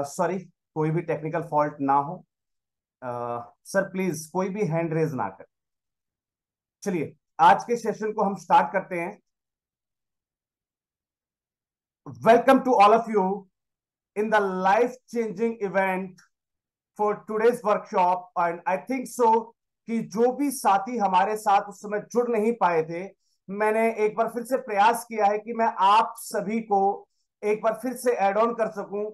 Sorry, कोई भी technical fault ना हो। सर प्लीज कोई भी हैंड रेज ना कर। चलिए आज के सेशन को हम स्टार्ट करते हैं। Welcome to all of you in the life changing event for today's workshop. And I think so कि जो भी साथी हमारे साथ उस समय जुड़ नहीं पाए थे, मैंने एक बार फिर से प्रयास किया है कि मैं आप सभी को एक बार फिर से ऐड ऑन कर सकूं।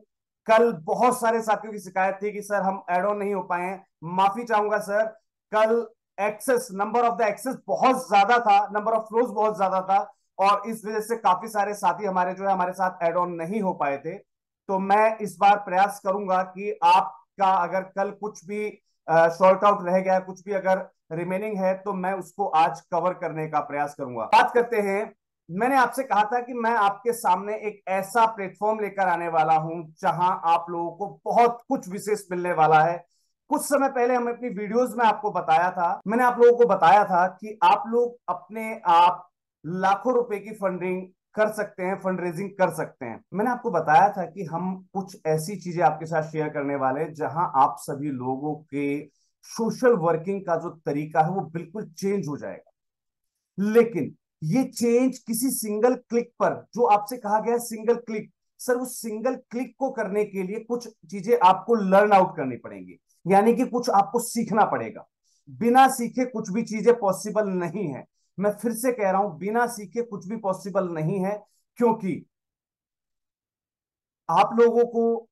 कल बहुत सारे साथियों की शिकायत थी कि सर हम ऐड ऑन नहीं हो पाए हैं, माफी चाहूंगा सर। कल access, number of the access बहुत ज्यादा था, नंबर ऑफ फ्लोज बहुत ज्यादा था, और इस वजह से काफी सारे साथी हमारे जो है हमारे साथ ऐड ऑन नहीं हो पाए थे। तो मैं इस बार प्रयास करूंगा कि आपका अगर कल कुछ भी शॉर्ट आउट रह गया है, कुछ भी अगर रिमेनिंग है, तो मैं उसको आज कवर करने का प्रयास करूंगा। बात करते हैं। मैंने आपसे कहा था कि मैं आपके सामने एक ऐसा प्लेटफॉर्म लेकर आने वाला हूं जहां आप लोगों को बहुत कुछ विशेष मिलने वाला है। कुछ समय पहले हम अपनी वीडियोस में आपको बताया था, मैंने आप लोगों को बताया था कि आप लोग अपने आप लाखों रुपए की फंडिंग कर सकते हैं, फंड रेजिंग कर सकते हैं। मैंने आपको बताया था कि हम कुछ ऐसी चीजें आपके साथ शेयर करने वाले हैं जहां आप सभी लोगों के सोशल वर्किंग का जो तरीका है वो बिल्कुल चेंज हो जाएगा। लेकिन ये चेंज किसी सिंगल क्लिक पर, जो आपसे कहा गया सिंगल क्लिक, सर उस सिंगल क्लिक को करने के लिए कुछ चीजें आपको लर्न आउट करनी पड़ेंगी, यानी कि कुछ आपको सीखना पड़ेगा। बिना सीखे कुछ भी चीजें पॉसिबल नहीं है। मैं फिर से कह रहा हूं, बिना सीखे कुछ भी पॉसिबल नहीं है, क्योंकि आप लोगों को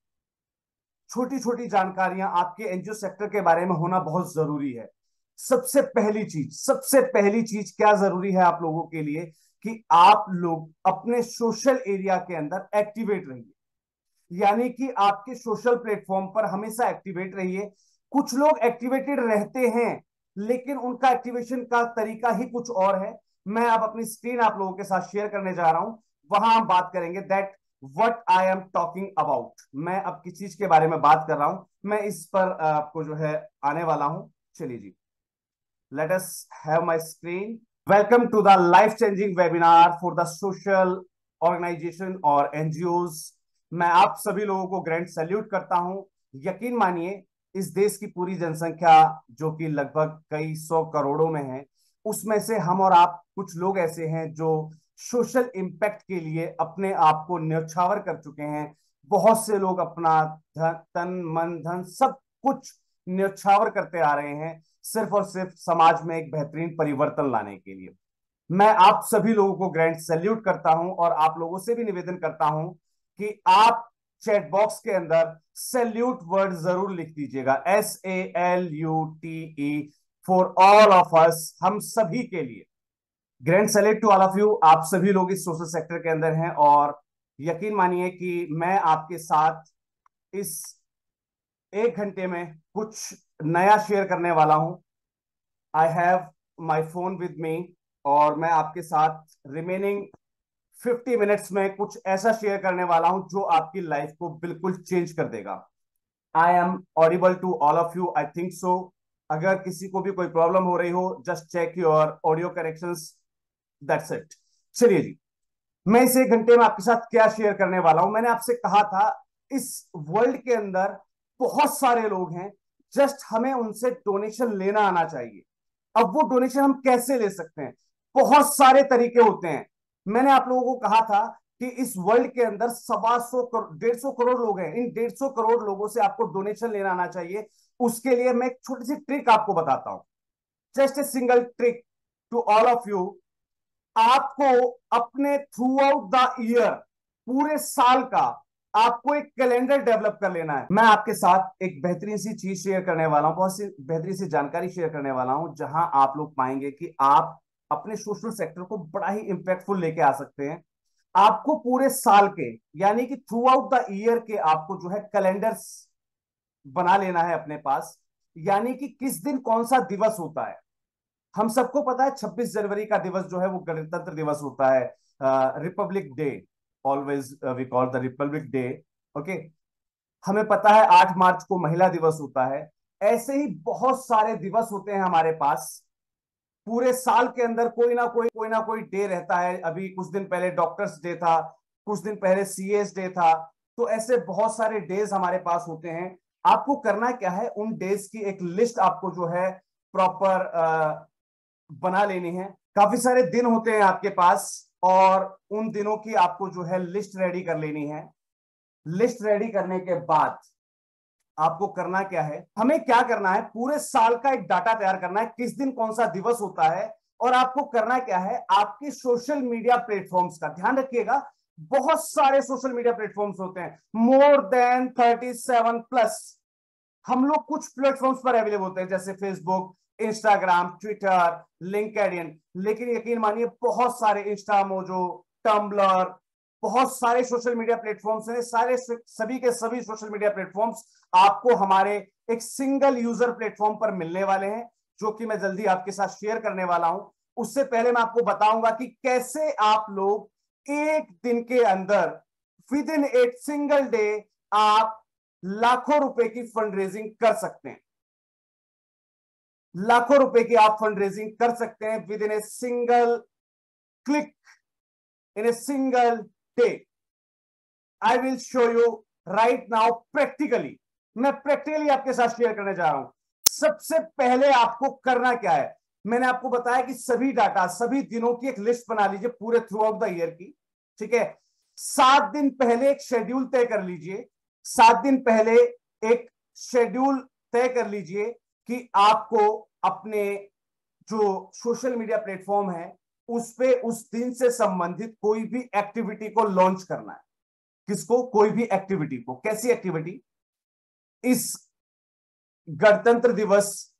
छोटी छोटी जानकारियां आपके एनजीओ सेक्टर के बारे में होना बहुत जरूरी है। सबसे पहली चीज क्या जरूरी है आप लोगों के लिए कि आप लोग अपने सोशल एरिया के अंदर एक्टिवेट रहिए, यानी कि आपके सोशल प्लेटफॉर्म पर हमेशा एक्टिवेट रहिए। कुछ लोग एक्टिवेटेड रहते हैं लेकिन उनका एक्टिवेशन का तरीका ही कुछ और है। मैं अब अपनी स्क्रीन आप लोगों के साथ शेयर करने जा रहा हूं, वहां हम बात करेंगे that what I am talking about. मैं अब किस चीज के बारे में बात कर रहा हूं, मैं इस पर आपको जो है आने वाला हूं। चलिए जी, let us have my screen. Welcome to the life changing webinar for the social organization और एनजीओज। मैं आप सभी लोगों को ग्रैंड सैल्यूट करता हूं। यकीन मानिए, इस देश की पूरी जनसंख्या जो कि लगभग कई सौ करोड़ों में है, उसमें से हम और आप कुछ लोग ऐसे हैं जो सोशल इम्पैक्ट के लिए अपने आप को न्यौछावर कर चुके हैं। बहुत से लोग अपना तन मन धन सब कुछ न्यौछावर करते आ रहे हैं, सिर्फ और सिर्फ समाज में एक बेहतरीन परिवर्तन लाने के लिए। मैं आप सभी लोगों को ग्रैंड सैल्यूट करता हूं और आप लोगों से भी निवेदन करता हूं कि आप चैट बॉक्स के अंदर सैल्यूट वर्ड जरूर लिख दीजिएगा, SALUTE, for all of us, हम सभी के लिए। Grand salute to all of you. आप सभी लोग इस सोशल सेक्टर के अंदर हैं और यकीन मानिए कि मैं आपके साथ इस 1 घंटे में कुछ नया शेयर करने वाला हूं। I have my phone with me और मैं आपके साथ रिमेनिंग 50 मिनट्स में कुछ ऐसा शेयर करने वाला हूं जो आपकी लाइफ को बिल्कुल चेंज कर देगा। I am audible to all of you, I think so. अगर किसी को भी कोई प्रॉब्लम हो रही हो, just check your audio connections, that's it. चलिए जी, मैं इस 1 घंटे में आपके साथ क्या शेयर करने वाला हूं। मैंने आपसे कहा था इस वर्ल्ड के अंदर बहुत सारे लोग हैं, जस्ट हमें उनसे डोनेशन लेना आना चाहिए। अब वो डोनेशन हम कैसे ले सकते हैं? बहुत सारे तरीके होते हैं। मैंने आप लोगों को कहा था कि इस वर्ल्ड के अंदर 125 150 करोड़ लोग हैं। इन 150 करोड़ लोगों से आपको डोनेशन लेना आना चाहिए। उसके लिए मैं एक छोटी सी ट्रिक आपको बताता हूं, just a single trick to all of you. आपको अपने थ्रू आउट द ईयर, पूरे साल का आपको एक कैलेंडर डेवलप कर लेना है। मैं आपके साथ एक बेहतरीन सी चीज शेयर करने वाला हूं, बहुत सी बेहतरीन सी जानकारी शेयर करने वाला हूं, जहां आप लोग पाएंगे कि आप अपने सोशल सेक्टर को बड़ा ही इंपैक्टफुल लेके आ सकते हैं। आपको पूरे साल के, यानी कि थ्रू आउट द ईयर के, आपको जो है कैलेंडर्स बना लेना है अपने पास। यानी कि किस दिन कौन सा दिवस होता है। हम सबको पता है 26 जनवरी का दिवस जो है वो गणतंत्र दिवस होता है, republic day. Always we call the republic day. Okay, हमें पता है 8 मार्च को महिला दिवस होता है। ऐसे ही बहुत सारे दिवस होते हैं हमारे पास। पूरे साल के अंदर कोई ना कोई डे रहता है। अभी कुछ दिन पहले डॉक्टर्स डे था, कुछ दिन पहले सीएस डे था, तो ऐसे बहुत सारे डेज हमारे पास होते हैं। आपको करना क्या है, उन डेज की एक लिस्ट आपको जो है प्रॉपर बना लेनी है। काफी सारे दिन होते हैं आपके पास और उन दिनों की आपको जो है लिस्ट रेडी कर लेनी है। लिस्ट रेडी करने के बाद आपको करना क्या है, हमें क्या करना है, पूरे साल का एक डाटा तैयार करना है, किस दिन कौन सा दिवस होता है। और आपको करना क्या है, आपके सोशल मीडिया प्लेटफॉर्म्स का ध्यान रखिएगा। बहुत सारे सोशल मीडिया प्लेटफॉर्म्स होते हैं, मोर देन 37 प्लस। हम लोग कुछ प्लेटफॉर्म्स पर अवेलेबल होते हैं जैसे फेसबुक, इंस्टाग्राम, ट्विटर, लिंक्डइन, लेकिन यकीन मानिए बहुत सारे इंस्टामोजो, टम्बलर, बहुत सारे सोशल मीडिया प्लेटफॉर्म्स हैं। सारे सभी के सभी सोशल मीडिया प्लेटफॉर्म्स आपको हमारे एक सिंगल यूजर प्लेटफॉर्म पर मिलने वाले हैं, जो कि मैं जल्दी आपके साथ शेयर करने वाला हूं। उससे पहले मैं आपको बताऊंगा कि कैसे आप लोग एक दिन के अंदर, with in a single day, आप लाखों रुपए की फंड रेजिंग कर सकते हैं। लाखों रुपए की आप फंड रेजिंग कर सकते हैं with in a single click, in a single day. I will show you right now practically. मैं प्रैक्टिकली आपके साथ शेयर करने जा रहा हूं। सबसे पहले आपको करना क्या है, मैंने आपको बताया कि सभी डाटा, सभी दिनों की एक लिस्ट बना लीजिए पूरे थ्रू आउट द ईयर की। ठीक है, 7 दिन पहले एक शेड्यूल तय कर लीजिए। 7 दिन पहले एक शेड्यूल तय कर लीजिए कि आपको अपने जो सोशल मीडिया प्लेटफॉर्म है उस पे उस दिन से संबंधित कोई भी एक्टिविटी को लॉन्च करना है। किसको? कोई भी एक्टिविटी को। कैसी एक्टिविटी? इस गणतंत्र दिवस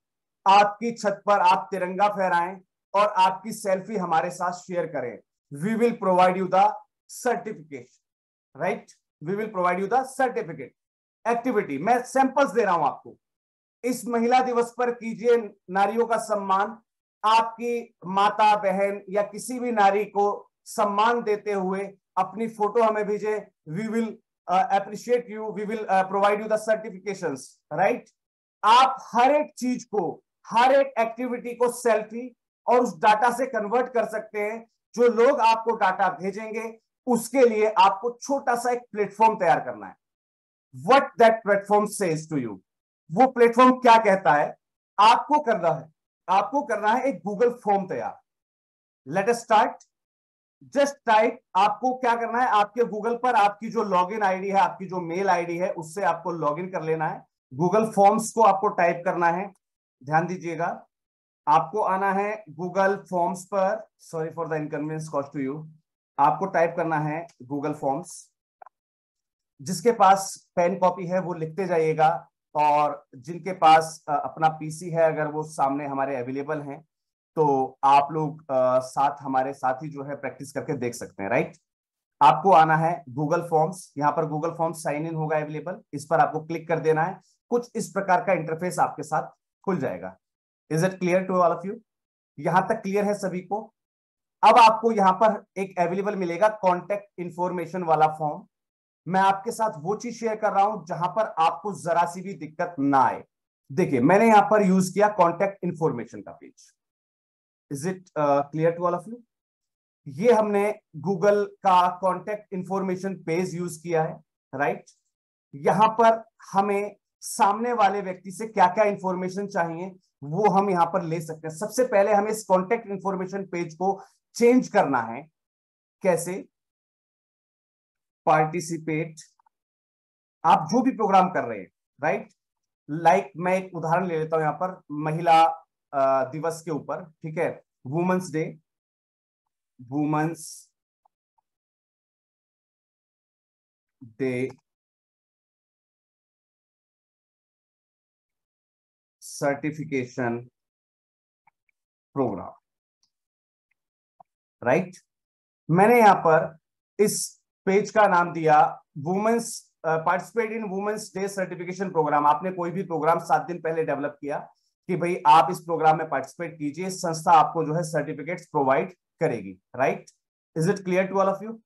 आपकी छत पर आप तिरंगा फहराएं और आपकी सेल्फी हमारे साथ शेयर करें। We will provide you the certification, right? We will provide you the certificate. Activity मैं सैंपल्स दे रहा हूं आपको। इस महिला दिवस पर कीजिए नारियों का सम्मान। आपकी माता, बहन या किसी भी नारी को सम्मान देते हुए अपनी फोटो हमें भेजें। We will appreciate you, we will provide you the certifications, right? आप हर एक चीज को, हर एक एक्टिविटी को सेल्फी और उस डाटा से कन्वर्ट कर सकते हैं। जो लोग आपको डाटा भेजेंगे उसके लिए आपको छोटा सा एक प्लेटफॉर्म तैयार करना है। What that platform says to you, वो प्लेटफॉर्म क्या कहता है? आपको करना है, आपको करना है एक गूगल फॉर्म तैयार। Let us start. Just type, आपको क्या करना है, आपके गूगल पर आपकी जो लॉगिन आईडी है, आपकी जो मेल आईडी है, उससे आपको लॉगिन कर लेना है। गूगल फॉर्म्स को आपको टाइप करना है। ध्यान दीजिएगा, आपको आना है गूगल फॉर्म्स पर। Sorry for the inconvenience cost to you. आपको टाइप करना है गूगल फॉर्म्स। जिसके पास पेन कॉपी है वो लिखते जाइएगा, और जिनके पास अपना पीसी है, अगर वो सामने हमारे अवेलेबल हैं तो आप लोग साथ हमारे साथ ही जो है प्रैक्टिस करके देख सकते हैं, राइट? आपको आना है गूगल फॉर्म्स। यहां पर गूगल फॉर्म्स साइन इन होगा अवेलेबल, इस पर आपको क्लिक कर देना है। कुछ इस प्रकार का इंटरफेस आपके साथ खुल जाएगा। Is it clear to all of you? यहां तक क्लियर है सभी को? अब आपको यहां पर एक अवेलेबल मिलेगा कॉन्टेक्ट इंफॉर्मेशन वाला फॉर्म। मैं आपके साथ वो चीज शेयर कर रहा हूं जहां पर आपको जरा सी भी दिक्कत ना आए। देखिए, मैंने यहां पर यूज किया कॉन्टेक्ट इंफॉर्मेशन का page. Is it clear to all of you? ये हमने गूगल का कॉन्टेक्ट इंफॉर्मेशन पेज यूज किया है, राइट? यहां पर हमें सामने वाले व्यक्ति से क्या क्या इंफॉर्मेशन चाहिए वो हम यहां पर ले सकते हैं। सबसे पहले हमें इस कॉन्टेक्ट इंफॉर्मेशन पेज को चेंज करना है। कैसे? पार्टिसिपेट, आप जो भी प्रोग्राम कर रहे हैं, राइट? लाइक मैं एक उदाहरण ले लेता हूं यहां पर महिला दिवस के ऊपर, ठीक है? Women's day, women's day certification program, right? मैंने यहां पर इस पेज का नाम दिया women's participate in women's day certification program. आपने कोई भी प्रोग्राम 7 दिन पहले डेवलप किया कि भाई आप इस प्रोग्राम में पार्टिसिपेट कीजिए, संस्था आपको जो है सर्टिफिकेट्स प्रोवाइड करेगी, right? Is it clear to all of you?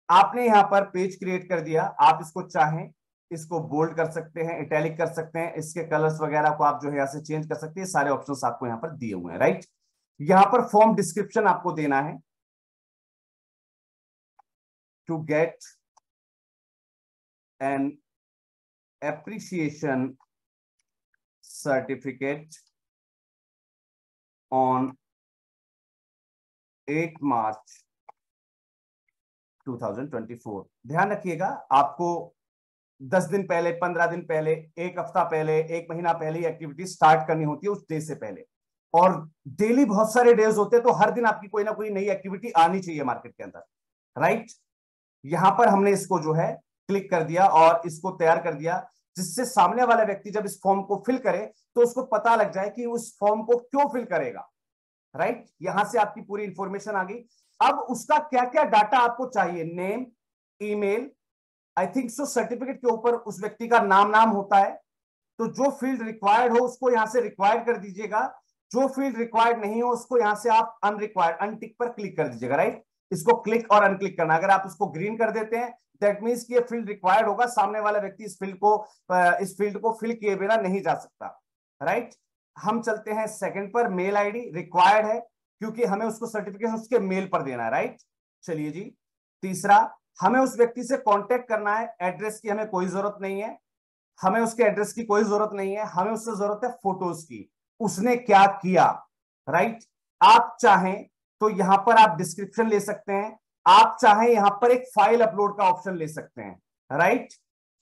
आपने यहां पर पेज क्रिएट कर दिया। आप इसको चाहें इसको बोल्ड कर सकते हैं, इटैलिक कर सकते हैं, इसके कलर्स वगैरह को आप जो है यहां से चेंज कर सकते हैं। सारे ऑप्शंस आपको यहां पर दिए हुए हैं, राइट? यहां पर फॉर्म डिस्क्रिप्शन आपको देना है। To get an appreciation certificate on 8 March 2024। ध्यान रखिएगा, आपको 10 दिन पहले, 15 दिन पहले, एक हफ्ता पहले, एक महीना पहले एक्टिविटी स्टार्ट करनी होती है, उस डे से पहले। और डेली बहुत सारे डेज होते हैं, तो हर दिन आपकी कोई ना कोई नई एक्टिविटी आनी चाहिए मार्केट के अंदर, राइट। यहां पर हमने इसको जो है क्लिक कर दिया और इसको तैयार कर दिया, जिससे सामने वाला व्यक्ति जब इस फॉर्म को फिल करे तो उसको पता लग जाए कि उस फॉर्म को क्यों फिल करेगा, राइट। यहां से आपकी पूरी इंफॉर्मेशन आ गई। अब उसका क्या क्या डाटा आपको चाहिए, नेम, ईमेल, आई थिंक सो सर्टिफिकेट के ऊपर उस व्यक्ति का नाम होता है, तो जो फील्ड रिक्वायर्ड हो उसको यहां से रिक्वायर्ड कर दीजिएगा, जो फील्ड रिक्वायर्ड नहीं हो उसको यहां से आप अनरिक्वायर्ड, अनटिक पर क्लिक कर दीजिएगा, राइट। इसको क्लिक और अनक्लिक करना, अगर आप उसको ग्रीन कर देते हैं दैट मींस कि ये फील्ड रिक्वायर्ड होगा, सामने वाला व्यक्ति इस फील्ड को फिल किए बिना नहीं जा सकता, राइट। हम चलते हैं सेकंड पर, मेल आईडी रिक्वायर्ड है क्योंकि हमें उसको सर्टिफिकेशन उसके मेल पर देना है, राइट। चलिए जी, तीसरा, हमें उस व्यक्ति से कांटेक्ट करना है, एड्रेस की हमें कोई जरूरत नहीं है, हमें उसके एड्रेस की कोई जरूरत नहीं है, हमें उससे जरूरत है फोटोज की, उसने क्या किया, राइट। आप चाहें तो यहां पर आप डिस्क्रिप्शन ले सकते हैं, आप चाहें यहां पर एक फाइल अपलोड का ऑप्शन ले सकते हैं, राइट।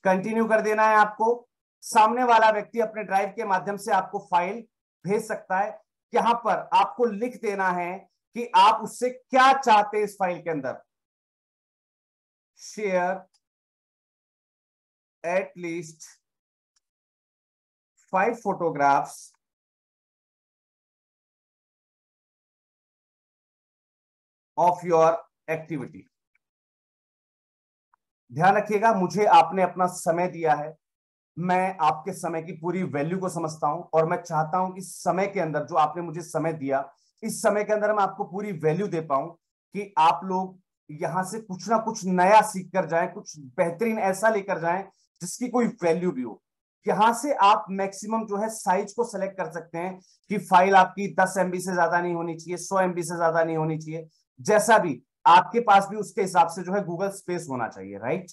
कंटिन्यू कर देना है आपको, सामने वाला व्यक्ति अपने ड्राइव के माध्यम से आपको फाइल भेज सकता है। यहां पर आपको लिख देना है कि आप उससे क्या चाहते हैं इस फाइल के अंदर, share at least 5 photographs of your activity. ध्यान रखिएगा, मुझे आपने अपना समय दिया है, मैं आपके समय की पूरी वैल्यू को समझता हूं और मैं चाहता हूं कि समय के अंदर जो आपने मुझे समय दिया, इस समय के अंदर मैं आपको पूरी वैल्यू दे पाऊं कि आप लोग यहां से कुछ ना कुछ नया सीख कर जाएं, कुछ बेहतरीन ऐसा लेकर जाएं जिसकी कोई वैल्यू भी हो। यहां से आप मैक्सिमम जो है साइज को सेलेक्ट कर सकते हैं कि फाइल आपकी 10 MB से ज्यादा नहीं होनी चाहिए, 100 MB से ज्यादा नहीं होनी चाहिए, जैसा भी आपके पास भी उसके हिसाब से जो है गूगल स्पेस होना चाहिए, राइट।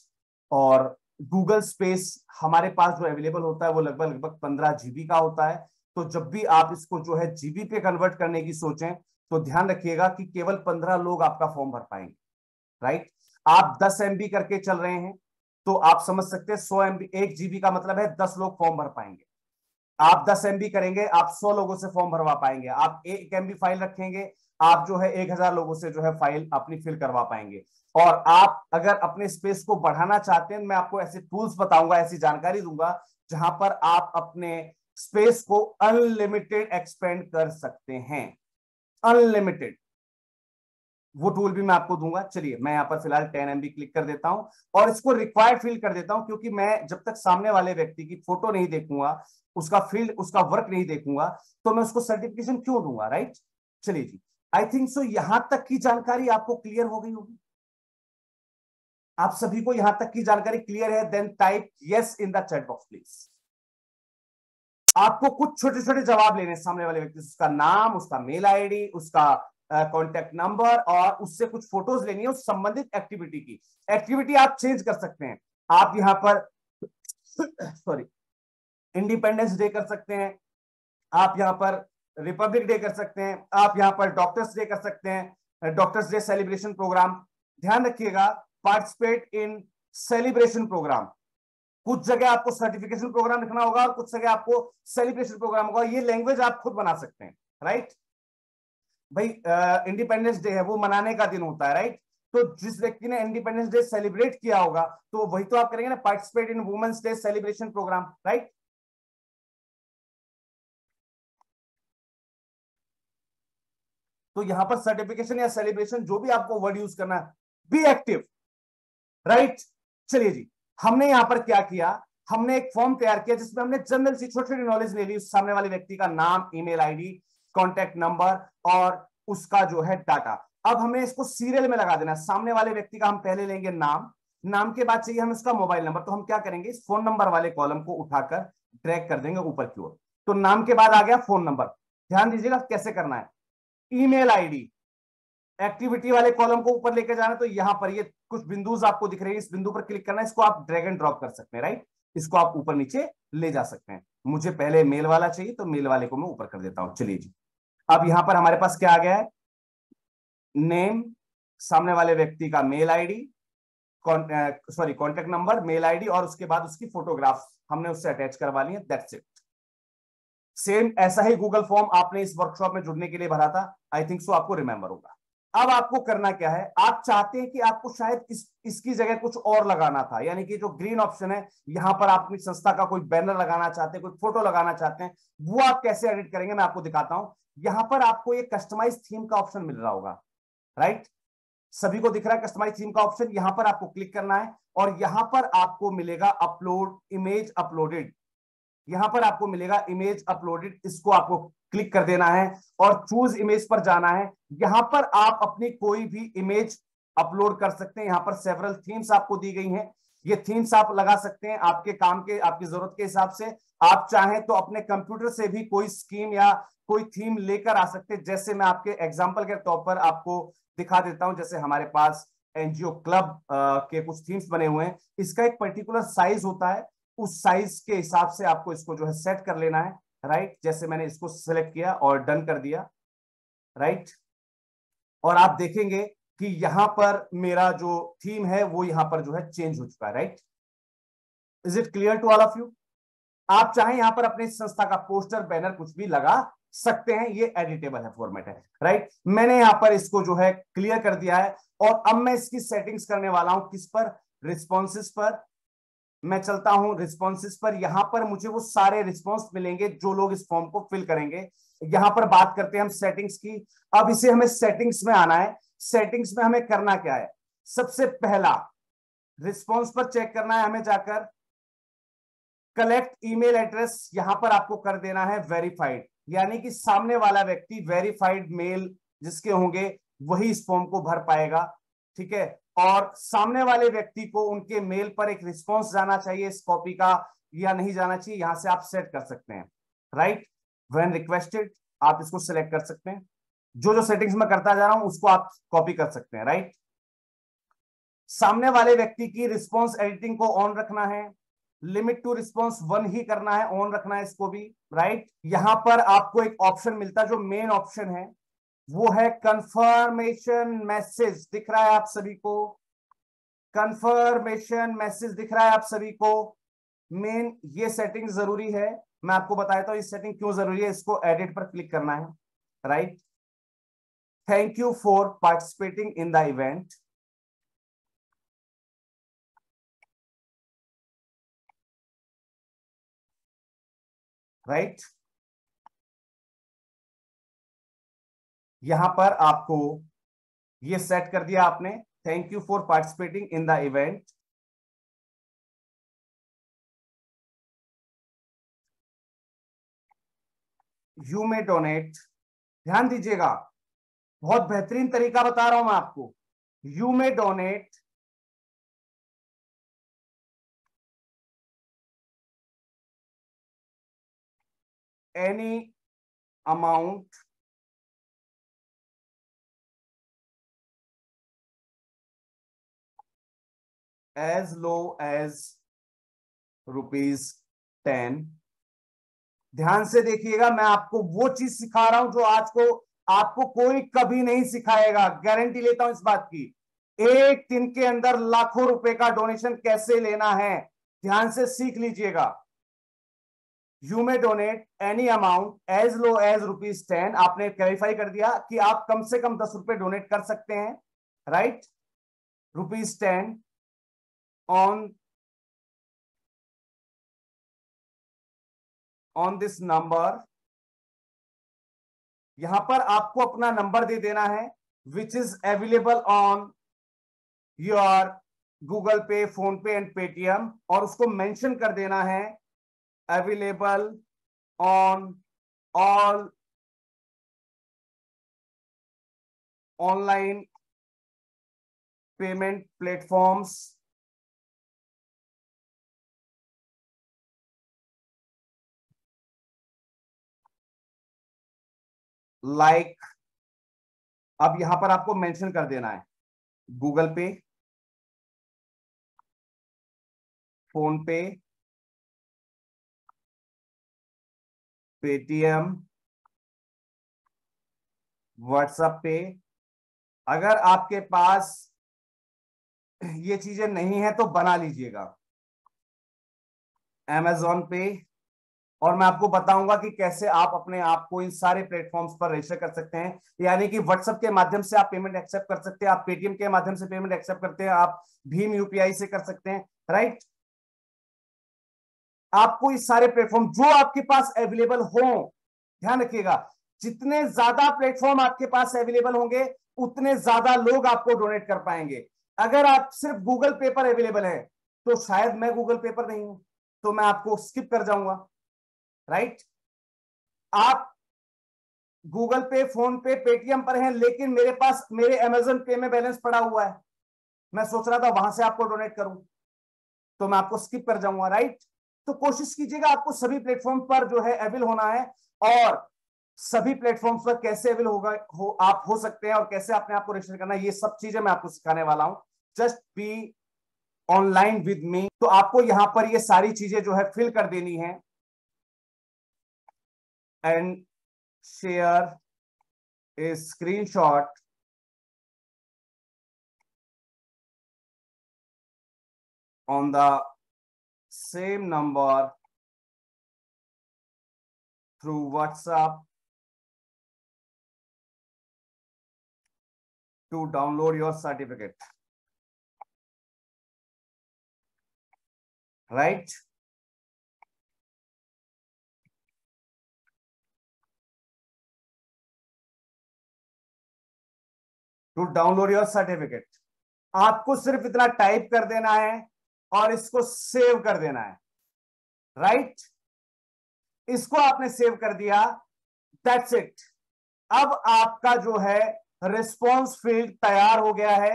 और गूगल स्पेस हमारे पास जो अवेलेबल होता है वो लगभग लगभग 15 GB का होता है। तो जब भी आप इसको जो है जीबी पे कन्वर्ट करने की सोचें तो ध्यान रखिएगा कि केवल 15 लोग आपका फॉर्म भर पाएंगे, राइट। आप 10 MB करके चल रहे हैं तो आप समझ सकते हैं 100 MB, 1 GB का मतलब है 10 लोग फॉर्म भर पाएंगे। आप 10 MB करेंगे, आप 100 लोगों से फॉर्म भरवा पाएंगे। आप 1 MB फाइल रखेंगे, आप जो है 1000 लोगों से जो है फाइल अपनी फिल करवा पाएंगे। और आप अगर अपने स्पेस को बढ़ाना चाहते हैं, मैं आपको ऐसे टूल्स बताऊंगा, ऐसी जानकारी दूंगा जहां पर आप अपने स्पेस को अनलिमिटेड एक्सपेंड कर सकते हैं, अनलिमिटेड। वो टूल भी मैं आपको दूंगा। चलिए मैं यहां पर फिलहाल 10 MB क्लिक कर देता हूं और इसको रिक्वायर्ड फील्ड कर देता हूं, क्योंकि मैं जब तक सामने वाले व्यक्ति की फोटो नहीं देखूंगा, उसका फील्ड, उसका वर्क नहीं देखूंगा, तो मैं उसको सर्टिफिकेशन क्यों दूंगा, राइट। चलिए जी, आई थिंक सो यहां तक की जानकारी आपको क्लियर हो गई होगी। आप सभी को यहां तक की जानकारी क्लियर है? Then type yes in the chat box please. आपको कुछ छोटे छोटे जवाब लेने सामने वाले व्यक्ति से, उसका नाम, उसका मेल आईडी, उसका कॉन्टैक्ट नंबर और उससे कुछ फोटोज लेनी है उस संबंधित एक्टिविटी की। एक्टिविटी आप चेंज कर सकते हैं, आप यहां पर सॉरी इंडिपेंडेंस डे कर सकते हैं, आप यहां पर रिपब्लिक डे कर सकते हैं, आप यहां पर डॉक्टर्स डे कर सकते हैं, डॉक्टर्स डे सेलिब्रेशन प्रोग्राम। ध्यान रखिएगा, पार्टिसिपेट इन सेलिब्रेशन प्रोग्राम। कुछ जगह आपको सर्टिफिकेशन प्रोग्राम लिखना होगा और कुछ जगह आपको सेलिब्रेशन प्रोग्राम होगा, ये लैंग्वेज आप खुद बना सकते हैं, राइट। भाई इंडिपेंडेंस डे है, वो मनाने का दिन होता है, राइट। तो जिस व्यक्ति ने इंडिपेंडेंस डे सेलिब्रेट किया होगा तो वही तो आप करेंगे ना, participate in women's day celebration program, right. तो यहां पर सर्टिफिकेशन या सेलिब्रेशन, जो भी आपको वर्ड यूज करना है, बी एक्टिव, राइट। चलिए जी, हमने यहां पर क्या किया, हमने एक फॉर्म तैयार किया जिसमें हमने जनरल सी छोटी छोटी नॉलेज ले ली, सामने वाले व्यक्ति का नाम, ईमेल आईडी, कॉन्टैक्ट नंबर और उसका जो है डाटा। अब हमें इसको सीरियल में लगा देना है। सामने वाले व्यक्ति का हम पहले लेंगे नाम, नाम के बाद चाहिए हमें उसका मोबाइल नंबर, तो हम क्या करेंगे, इस फोन नंबर वाले कॉलम को उठाकर ड्रैग कर देंगे ऊपर की ओर। तो नाम के बाद आ गया फोन नंबर, ध्यान दीजिएगा कैसे करना है। ईमेल आईडी, एक्टिविटी वाले कॉलम को ऊपर लेके जाना, तो यहां पर ये कुछ बिंदुज आपको दिख रहे हैं, इस बिंदु पर क्लिक करना है, इसको आप ड्रैग एंड ड्रॉप कर सकते हैं, राइट। इसको आप ऊपर नीचे ले जा सकते हैं। मुझे पहले मेल वाला चाहिए, तो मेल वाले को मैं ऊपर कर देता हूं। चलिए जी, अब यहां पर हमारे पास क्या आ गया है, नेम, सामने वाले व्यक्ति का mail ID, sorry contact number, mail ID, और उसके बाद उसकी फोटोग्राफ हमने उससे अटैच करवा ली है, दैट्स इट। सेम ऐसा ही गूगल फॉर्म आपने इस वर्कशॉप में जुड़ने के लिए भरा था, आई थिंक सो आपको रिमेंबर होगा। अब आपको करना क्या है, आप चाहते हैं कि आपको शायद इसकी जगह कुछ और लगाना था, यानी कि जो ग्रीन ऑप्शन है, यहां पर आप अपनी संस्था का कोई बैनर लगाना चाहते हैं, कोई फोटो लगाना चाहते हैं, वो आप कैसे एडिट करेंगे मैं आपको दिखाता हूं। यहां पर आपको ये कस्टमाइज थीम का ऑप्शन मिल रहा होगा, राइट। सभी को दिख रहा है कस्टमाइज थीम का ऑप्शन, यहां पर आपको क्लिक करना है और यहां पर आपको मिलेगा अपलोड इमेज अपलोडेड, यहां पर आपको मिलेगा इमेज अपलोडेड, इसको आपको क्लिक कर देना है और चूज इमेज पर जाना है। यहां पर आप अपनी कोई भी इमेज अपलोड कर सकते हैं, यहां पर सेवरल थीम्स आपको दी गई हैं, ये थीम्स आप लगा सकते हैं आपके काम के, आपकी जरूरत के हिसाब से। आप चाहें तो अपने कंप्यूटर से भी कोई स्कीम या कोई थीम लेकर आ सकते हैं, जैसे मैं आपके एग्जाम्पल के तौर पर आपको दिखा देता हूं। जैसे हमारे पास एनजीओ क्लब के कुछ थीम्स बने हुए हैं, इसका एक पर्टिकुलर साइज होता है, उस साइज के हिसाब से आपको इसको जो है सेट कर लेना है, राइट। जैसे मैंने इसको सिलेक्ट किया और डन कर दिया, राइट। और आप देखेंगे कि यहां पर मेरा जो थीम है वो यहां पर जो है चेंज हो चुका है, right. Is it clear to all of you? आप चाहें यहां पर अपनी संस्था का पोस्टर बैनर कुछ भी लगा सकते हैं, ये एडिटेबल है, फॉर्मेट है, राइट। मैंने यहां पर इसको जो है क्लियर कर दिया है और अब मैं इसकी सेटिंग्स करने वाला हूं, किस पर, रिस्पॉन्सेस पर। मैं चलता हूं रिस्पॉन्सेस पर, यहां पर मुझे वो सारे रिस्पॉन्स मिलेंगे जो लोग इस फॉर्म को फिल करेंगे। यहां पर बात करते हैं हम सेटिंग्स की। अब इसे हमें सेटिंग्स में आना है। सेटिंग्स में हमें करना क्या है, सबसे पहला रिस्पॉन्स पर चेक करना है हमें जाकर, कलेक्ट ईमेल एड्रेस, यहां पर आपको कर देना है वेरीफाइड, यानी कि सामने वाला व्यक्ति वेरीफाइड मेल जिसके होंगे वही इस फॉर्म को भर पाएगा, ठीक है। और सामने वाले व्यक्ति को उनके मेल पर एक रिस्पॉन्स जाना चाहिए इस कॉपी का या नहीं जाना चाहिए, यहां से आप सेट कर सकते हैं, राइट। व्हेन रिक्वेस्टेड आप इसको सिलेक्ट कर सकते हैं, जो जो सेटिंग्स में करता जा रहा हूं उसको आप कॉपी कर सकते हैं, राइट। सामने वाले व्यक्ति की रिस्पॉन्स एडिटिंग को ऑन रखना है, लिमिट टू रिस्पॉन्स 1 ही करना है, ऑन रखना है इसको भी, राइट। यहां पर आपको एक ऑप्शन मिलता है, जो मेन ऑप्शन है वो है कंफर्मेशन मैसेज, दिख रहा है आप सभी को, कंफर्मेशन मैसेज दिख रहा है आप सभी को। मेन ये सेटिंग जरूरी है, मैं आपको बताया था ये सेटिंग क्यों जरूरी है, इसको एडिट पर क्लिक करना है, right. Thank you for participating in the event, right. यहां पर आपको ये सेट कर दिया आपने, thank you for participating in the event. You may donate, ध्यान दीजिएगा, बहुत बेहतरीन तरीका बता रहा हूं मैं आपको। You may donate any amount as low as ₹10। ध्यान से देखिएगा, मैं आपको वो चीज सिखा रहा हूं जो आज को आपको कोई कभी नहीं सिखाएगा, गारंटी लेता हूं इस बात की। एक दिन के अंदर लाखों रुपए का डोनेशन कैसे लेना है, ध्यान से सीख लीजिएगा। You may donate any amount as low as ₹10, आपने क्लैरिफाई कर दिया कि आप कम से कम 10 रुपए डोनेट कर सकते हैं, राइट। ₹10 ऑन दिस नंबर, यहां पर आपको अपना नंबर दे देना है, which is available on your Google पे, फोन पे एंड पेटीएम, और उसको मेंशन कर देना है available on all online payment platforms like अब यहां पर आपको मेंशन कर देना है गूगल पे, फोन पे, पेटीएम, व्हाट्सएप पे। अगर आपके पास ये चीजें नहीं है तो बना लीजिएगा, अमेजोन पे। और मैं आपको बताऊंगा कि कैसे आप अपने आप को इन सारे प्लेटफॉर्म्स पर रजिस्टर कर सकते हैं। यानी कि व्हाट्सएप के माध्यम से आप पेमेंट एक्सेप्ट कर सकते हैं, आप पेटीएम के माध्यम से पेमेंट एक्सेप्ट करते हैं, आप भीम यूपीआई से कर सकते हैं, राइट। आपको इस सारे प्लेटफॉर्म जो आपके पास अवेलेबल हो, ध्यान रखिएगा, जितने ज्यादा प्लेटफॉर्म आपके पास अवेलेबल होंगे उतने ज्यादा लोग आपको डोनेट कर पाएंगे। अगर आप सिर्फ गूगल पे पर अवेलेबल है तो शायद मैं गूगल पे पर नहीं हूं, तो मैं आपको स्किप कर जाऊंगा, राइट। आप गूगल पे, फोन पे, पेटीएम पर हैं, लेकिन मेरे पास मेरे अमेजन पे में बैलेंस पड़ा हुआ है, मैं सोच रहा था वहां से आपको डोनेट करूं, तो मैं आपको स्किप कर जाऊंगा, राइट। तो कोशिश कीजिएगा आपको सभी प्लेटफॉर्म पर जो है अवेल होना है, और सभी प्लेटफॉर्म्स पर कैसे अवेल आप हो सकते हैं और कैसे अपने आप को रजिस्टर करना है, ये सब चीजें मैं आपको सिखाने वाला हूं। Just be online with me. तो आपको यहां पर ये सारी चीजें जो है फिल कर देनी है, and share A screenshot on the same number through WhatsApp to download your certificate, right? To download your certificate, आपको सिर्फ इतना टाइप कर देना है और इसको सेव कर देना है, राइट। इसको आपने सेव कर दिया, दैट्स इट। अब आपका जो है रिस्पॉन्स फील्ड तैयार हो गया है,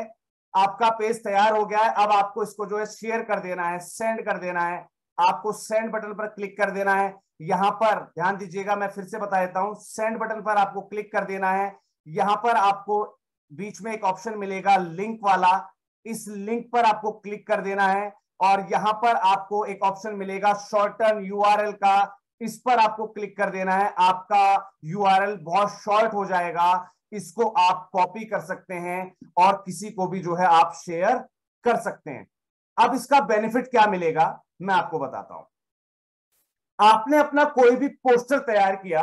आपका पेज तैयार हो गया है। अब आपको इसको जो है शेयर कर देना है, सेंड कर देना है। आपको सेंड बटन पर क्लिक कर देना है। यहां पर ध्यान दीजिएगा, मैं फिर से बता देता हूं, सेंड बटन पर आपको क्लिक कर देना है। यहां पर आपको बीच में एक ऑप्शन मिलेगा लिंक वाला, इस लिंक पर आपको क्लिक कर देना है। और यहां पर आपको एक ऑप्शन मिलेगा शॉर्टन यूआरएल का, इस पर आपको क्लिक कर देना है। आपका यूआरएल बहुत शॉर्ट हो जाएगा, इसको आप कॉपी कर सकते हैं और किसी को भी जो है आप शेयर कर सकते हैं। अब इसका बेनिफिट क्या मिलेगा मैं आपको बताता हूं। आपने अपना कोई भी पोस्टर तैयार किया,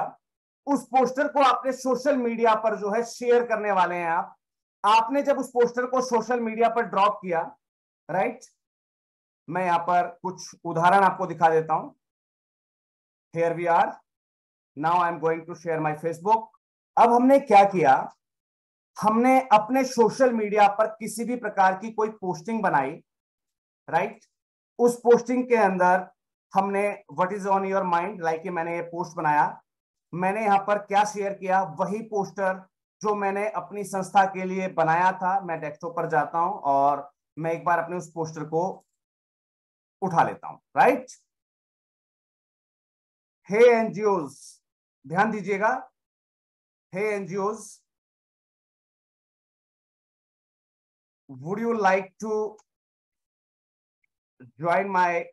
उस पोस्टर को आपने सोशल मीडिया पर जो है शेयर करने वाले हैं आपने जब उस पोस्टर को सोशल मीडिया पर ड्रॉप किया, राइट। मैं यहां पर कुछ उदाहरण आपको दिखा देता हूं। Here we are. Now I am going to share my Facebook. अब हमने क्या किया, हमने अपने सोशल मीडिया पर किसी भी प्रकार की कोई पोस्टिंग बनाई, राइट। उस पोस्टिंग के अंदर हमने what is on your mind, like मैंने ये पोस्ट बनाया, मैंने यहां पर क्या शेयर किया, वही पोस्टर जो मैंने अपनी संस्था के लिए बनाया था। मैं डेस्कटॉप पर जाता हूं और मैं एक बार अपने उस पोस्टर को उठा लेता हूं, राइट। हे एनजीओज, ध्यान दीजिएगा, हे NGOs, would you like to join my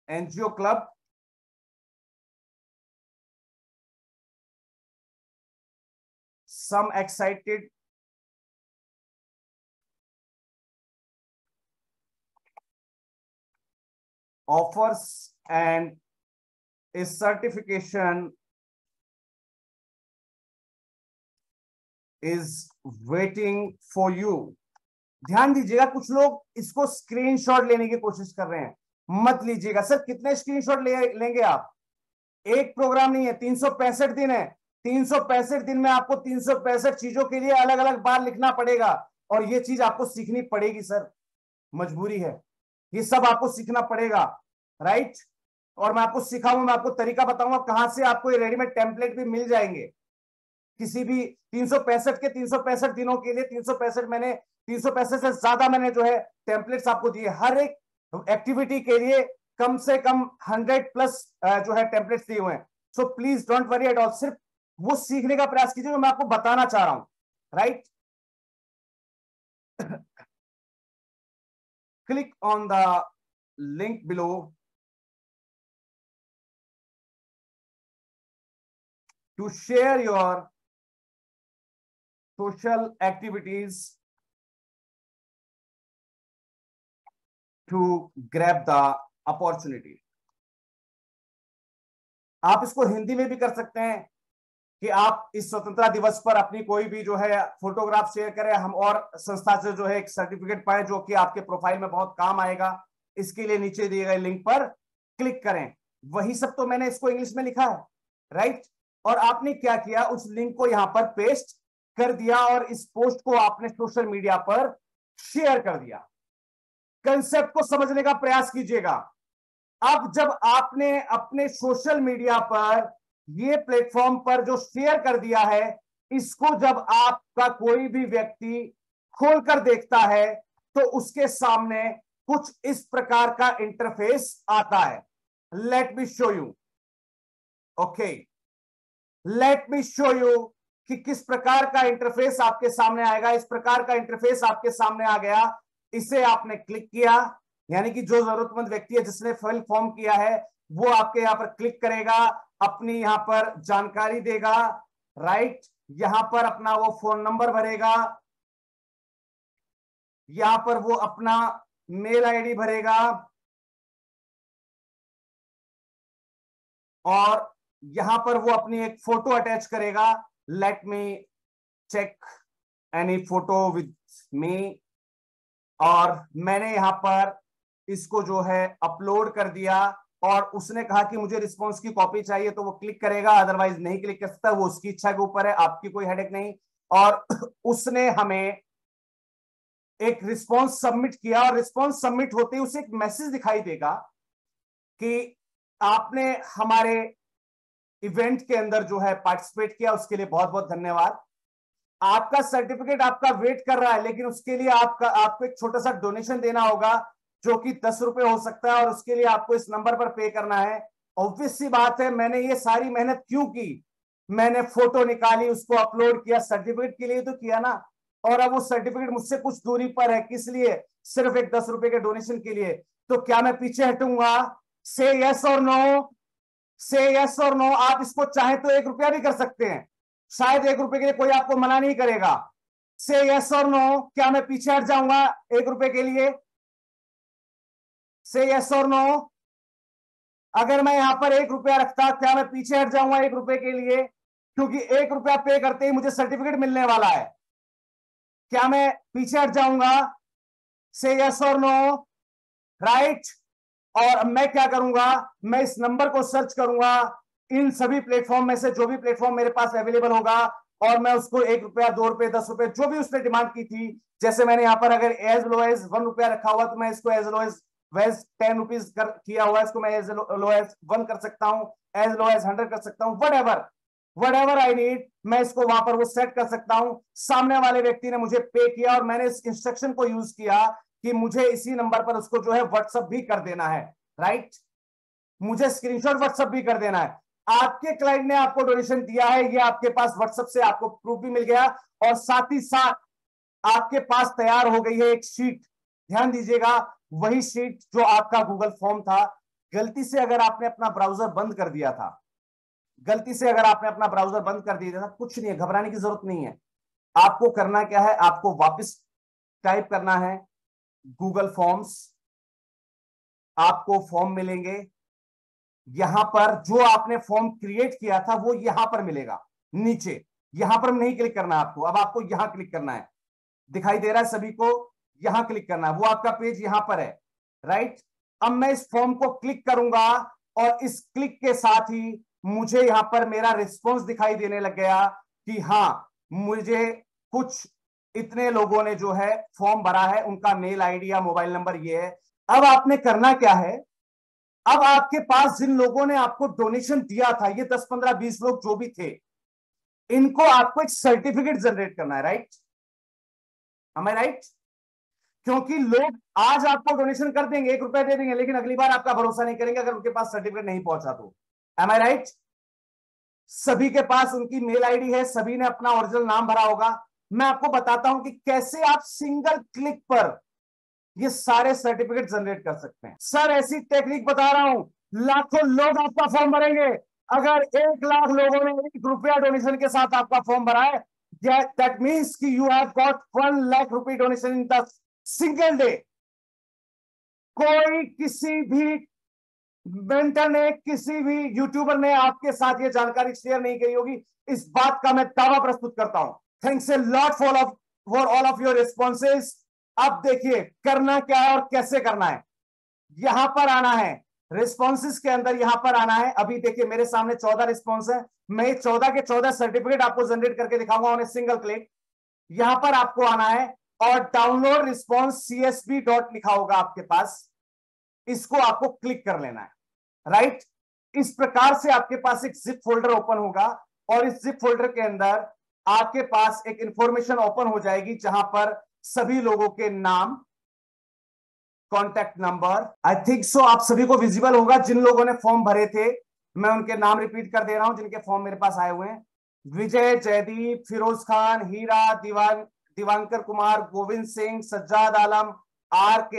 NGO club? Some excited offers and a certification is waiting for you. ध्यान दीजिएगा, कुछ लोग इसको स्क्रीनशॉट लेने की कोशिश कर रहे हैं, मत लीजिएगा। सर कितने स्क्रीनशॉट लेंगे आप? एक प्रोग्राम नहीं है, 365 दिन है। 365 दिन में आपको 365 चीजों के लिए अलग अलग बार लिखना पड़ेगा, और ये चीज आपको सीखनी पड़ेगी सर, मजबूरी है, ये सब आपको सीखना पड़ेगा, राइट। और मैं आपको सिखाऊंगा, मैं आपको तरीका बताऊंगा कहां से आपको ये रेडीमेड टेम्पलेट भी मिल जाएंगे। किसी भी 365 के 365 दिनों के लिए 365 मैंने 365 से ज्यादा मैंने जो है टेम्पलेट्स आपको दिए, हर एक एक्टिविटी के लिए कम से कम 100+ जो है टेम्पलेट्स दिए हुए हैं। So please don't worry at all, सिर्फ वो सीखने का प्रयास कीजिए जो मैं आपको बताना चाह रहा हूं। Right. Click on the link below to share your social activities to grab the opportunity। आप इसको हिंदी में भी कर सकते हैं कि आप इस स्वतंत्रता दिवस पर अपनी कोई भी जो है फोटोग्राफ शेयर करें, हम और संस्था से जो है एक सर्टिफिकेट पाए जो कि आपके प्रोफाइल में बहुत काम आएगा। इसके लिए नीचे दिए गए लिंक पर क्लिक करें। वही सब तो मैंने इसको इंग्लिश में लिखा है, राइट। और आपने क्या किया, उस लिंक को यहां पर पेस्ट कर दिया और इस पोस्ट को आपने सोशल मीडिया पर शेयर कर दिया। कंसेप्ट को समझने का प्रयास कीजिएगा। अब जब आपने अपने सोशल मीडिया पर ये प्लेटफॉर्म पर जो शेयर कर दिया है, इसको जब आपका कोई भी व्यक्ति खोलकर देखता है तो उसके सामने कुछ इस प्रकार का इंटरफेस आता है। Let me show you. Okay, let me show you कि किस प्रकार का इंटरफेस आपके सामने आएगा। इस प्रकार का इंटरफेस आपके सामने आ गया। इसे आपने क्लिक किया, यानी कि जो जरूरतमंद व्यक्ति है जिसने फिल फॉर्म किया है वो आपके यहां पर क्लिक करेगा, अपनी यहां पर जानकारी देगा, राइट। यहां पर अपना वो फोन नंबर भरेगा, यहां पर वो अपना मेल आईडी भरेगा और यहां पर वो अपनी एक फोटो अटैच करेगा। Let me check any photo with me. और मैंने यहां पर इसको जो है अपलोड कर दिया और उसने कहा कि मुझे रिस्पॉन्स की कॉपी चाहिए, तो वो क्लिक करेगा, अदरवाइज नहीं क्लिक कर सकता। वो उसकी इच्छा के ऊपर है, आपकी कोई हेडेक नहीं। और उसने हमें एक रिस्पॉन्स सबमिट किया और रिस्पॉन्स सबमिट होते ही उसे एक मैसेज दिखाई देगा कि आपने हमारे इवेंट के अंदर जो है पार्टिसिपेट किया, उसके लिए बहुत बहुत धन्यवाद। आपका सर्टिफिकेट आपका वेट कर रहा है, लेकिन उसके लिए आपको एक छोटा सा डोनेशन देना होगा जो कि 10 रुपए हो सकता है, और उसके लिए आपको इस नंबर पर पे करना है। ऑब्वियस सी बात है, मैंने ये सारी मेहनत क्यों की, मैंने फोटो निकाली, उसको अपलोड किया, सर्टिफिकेट के लिए तो किया ना। और अब वो सर्टिफिकेट मुझसे कुछ दूरी पर है, किस लिए, सिर्फ एक 10 रुपए के डोनेशन के लिए। तो क्या मैं पीछे हटूंगा? से यस और नो, से यस और नो। आप इसको चाहे तो 1 रुपया भी कर सकते हैं, शायद 1 रुपए के लिए कोई आपको मना नहीं करेगा। से यस और नो, क्या मैं पीछे हट जाऊंगा 1 रुपए के लिए? से यस और नो। अगर मैं यहां पर 1 रुपया रखता, क्या मैं पीछे हट जाऊंगा 1 रुपए के लिए? क्योंकि 1 रुपया पे करते ही मुझे सर्टिफिकेट मिलने वाला है। क्या मैं पीछे हट जाऊंगा? से यस और नो, राइट। और मैं क्या करूंगा, मैं इस नंबर को सर्च करूंगा इन सभी प्लेटफॉर्म में से, जो भी प्लेटफॉर्म मेरे पास अवेलेबल होगा, और मैं उसको 1 रुपया, 2 रुपए, 10 रुपए, जो भी उसने डिमांड की थी, जैसे मैंने यहां पर अगर एज लो एज 1 रुपया रखा हुआ, तो मैं इसको एज लो एज 10 रुपीज किया हुआ है, इसको मैं एज लो एज 1 कर सकता हूं, एज लो एज 100 कर सकता हूं, वट एवर आई नीड, मैं इसको वहां पर वो सेट कर सकता हूं। सामने वाले व्यक्ति ने मुझे पे किया और मैंने इस इंस्ट्रक्शन को यूज किया कि मुझे इसी नंबर पर उसको जो है व्हाट्सएप भी कर देना है, राइट। मुझे स्क्रीनशॉट व्हाट्सएप भी कर देना है। आपके क्लाइंट ने आपको डोनेशन दिया है, ये आपके पास व्हाट्सएप से आपको प्रूफ भी मिल गया, और साथ ही साथ आपके पास तैयार हो गई है एक शीट। ध्यान दीजिएगा, वही शीट जो आपका गूगल फॉर्म था। गलती से अगर आपने अपना ब्राउजर बंद कर दिया था, गलती से अगर आपने अपना ब्राउजर बंद कर दिया था, कुछ नहीं है, घबराने की जरूरत नहीं है। आपको करना क्या है, आपको वापस टाइप करना है गूगल फॉर्म्स, आपको फॉर्म मिलेंगे। यहां पर जो आपने फॉर्म क्रिएट किया था वो यहां पर मिलेगा नीचे। यहां पर नहीं क्लिक करना है आपको, अब आपको यहां क्लिक करना है। दिखाई दे रहा है सभी को? यहां क्लिक करना है, वो आपका पेज यहां पर है, राइट। अब मैं इस फॉर्म को क्लिक करूंगा और इस क्लिक के साथ ही मुझे यहां पर मेरा रिस्पॉन्स दिखाई देने लग गया कि हाँ, मुझे कुछ इतने लोगों ने जो है फॉर्म भरा है, उनका मेल आईडी या मोबाइल नंबर ये है। अब आपने करना क्या है, अब आपके पास जिन लोगों ने आपको डोनेशन दिया था, ये 10 15 20 लोग जो भी थे, इनको आपको एक सर्टिफिकेट जनरेट करना है, राइट। एम आई राइट? क्योंकि लोग आज आपको डोनेशन कर देंगे, 1 रुपया दे देंगे, लेकिन अगली बार आपका भरोसा नहीं करेंगे अगर उनके पास सर्टिफिकेट नहीं पहुंचा तो। एम आई राइट? सभी के पास उनकी मेल आईडी है, सभी ने अपना ओरिजिनल नाम भरा होगा, मैं आपको बताता हूं कि कैसे आप सिंगल क्लिक पर ये सारे सर्टिफिकेट जनरेट कर सकते हैं। सर ऐसी टेक्निक बता रहा हूं, लाखों लोग आपका फॉर्म भरेंगे। अगर 1 लाख लोगों ने 1 रुपया डोनेशन के साथ आपका फॉर्म भरा है, दैट मीन्स कि you have got 1 lakh rupee donation in the single day. कोई किसी भी मेंटर ने, किसी भी यूट्यूबर ने आपके साथ ये जानकारी शेयर नहीं करी होगी, इस बात का मैं दावा प्रस्तुत करता हूं। Thanks a lot for all of your responses. अब देखिए करना क्या है और कैसे करना है। यहां पर आना है, रिस्पॉन्सेज के अंदर यहां पर आना है। अभी देखिए मेरे सामने 14 रिस्पॉन्स है, मैं 14 के 14 सर्टिफिकेट आपको जनरेट करके दिखाऊंगा ऑन ए सिंगल क्लिक। यहां पर आपको आना है और डाउनलोड रिस्पॉन्स CSV डॉट लिखा होगा आपके पास, इसको आपको क्लिक कर लेना है। राइट, इस प्रकार से आपके पास एक जिप फोल्डर ओपन होगा और इस जिप फोल्डर के अंदर आपके पास एक इंफॉर्मेशन ओपन हो जाएगी जहां पर सभी लोगों के नाम, कॉन्टैक्ट नंबर, आई थिंक सो आप सभी को विजिबल होगा। जिन लोगों ने फॉर्म भरे थे मैं उनके नाम रिपीट कर दे रहा हूं जिनके फॉर्म मेरे पास आए हुए हैं। विजय, जयदीप, फिरोज खान, हीरा, दिवांकर कुमार, गोविंद सिंह, सज्जाद आलम, RK,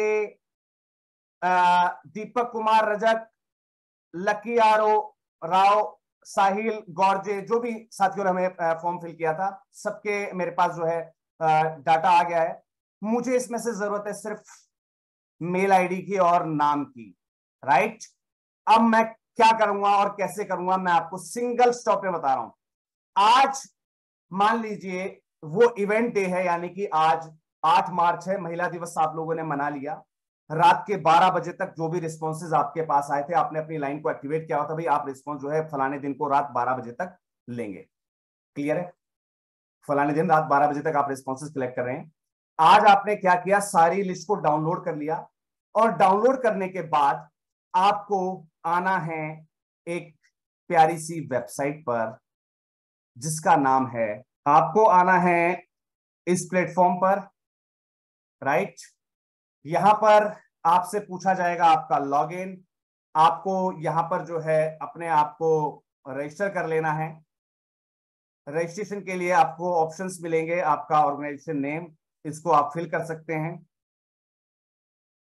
दीपक कुमार, रजक, लकी आरो, राव, साहिल, गौरजे, जो भी साथियों ने हमें फॉर्म फिल किया था, सबके मेरे पास जो है डाटा आ गया है। मुझे इसमें से जरूरत है सिर्फ मेल आईडी की और नाम की। राइट, अब मैं क्या करूंगा और कैसे करूंगा मैं आपको सिंगल स्टॉप में बता रहा हूं। आज मान लीजिए वो इवेंट डे है, यानी कि आज 8 मार्च है, महिला दिवस आप लोगों ने मना लिया। रात के 12 बजे तक जो भी रिस्पॉन्सेज आपके पास आए थे, आपने अपनी लाइन को एक्टिवेट किया था, भाई आप रिस्पॉन्स जो है फलाने दिन को रात 12 बजे तक लेंगे। क्लियर है, फलाने दिन रात 12 बजे तक आप रिस्पॉन्सेज कलेक्ट कर रहे हैं। आज आपने क्या किया, सारी लिस्ट को डाउनलोड कर लिया और डाउनलोड करने के बाद आपको आना है एक प्यारी सी वेबसाइट पर जिसका नाम है, आपको आना है इस प्लेटफॉर्म पर। राइट, यहां पर आपसे पूछा जाएगा आपका लॉगिन, आपको यहां पर जो है अपने आप को रजिस्टर कर लेना है। रजिस्ट्रेशन के लिए आपको ऑप्शंस मिलेंगे, आपका ऑर्गेनाइजेशन नेम, इसको आप फिल कर सकते हैं।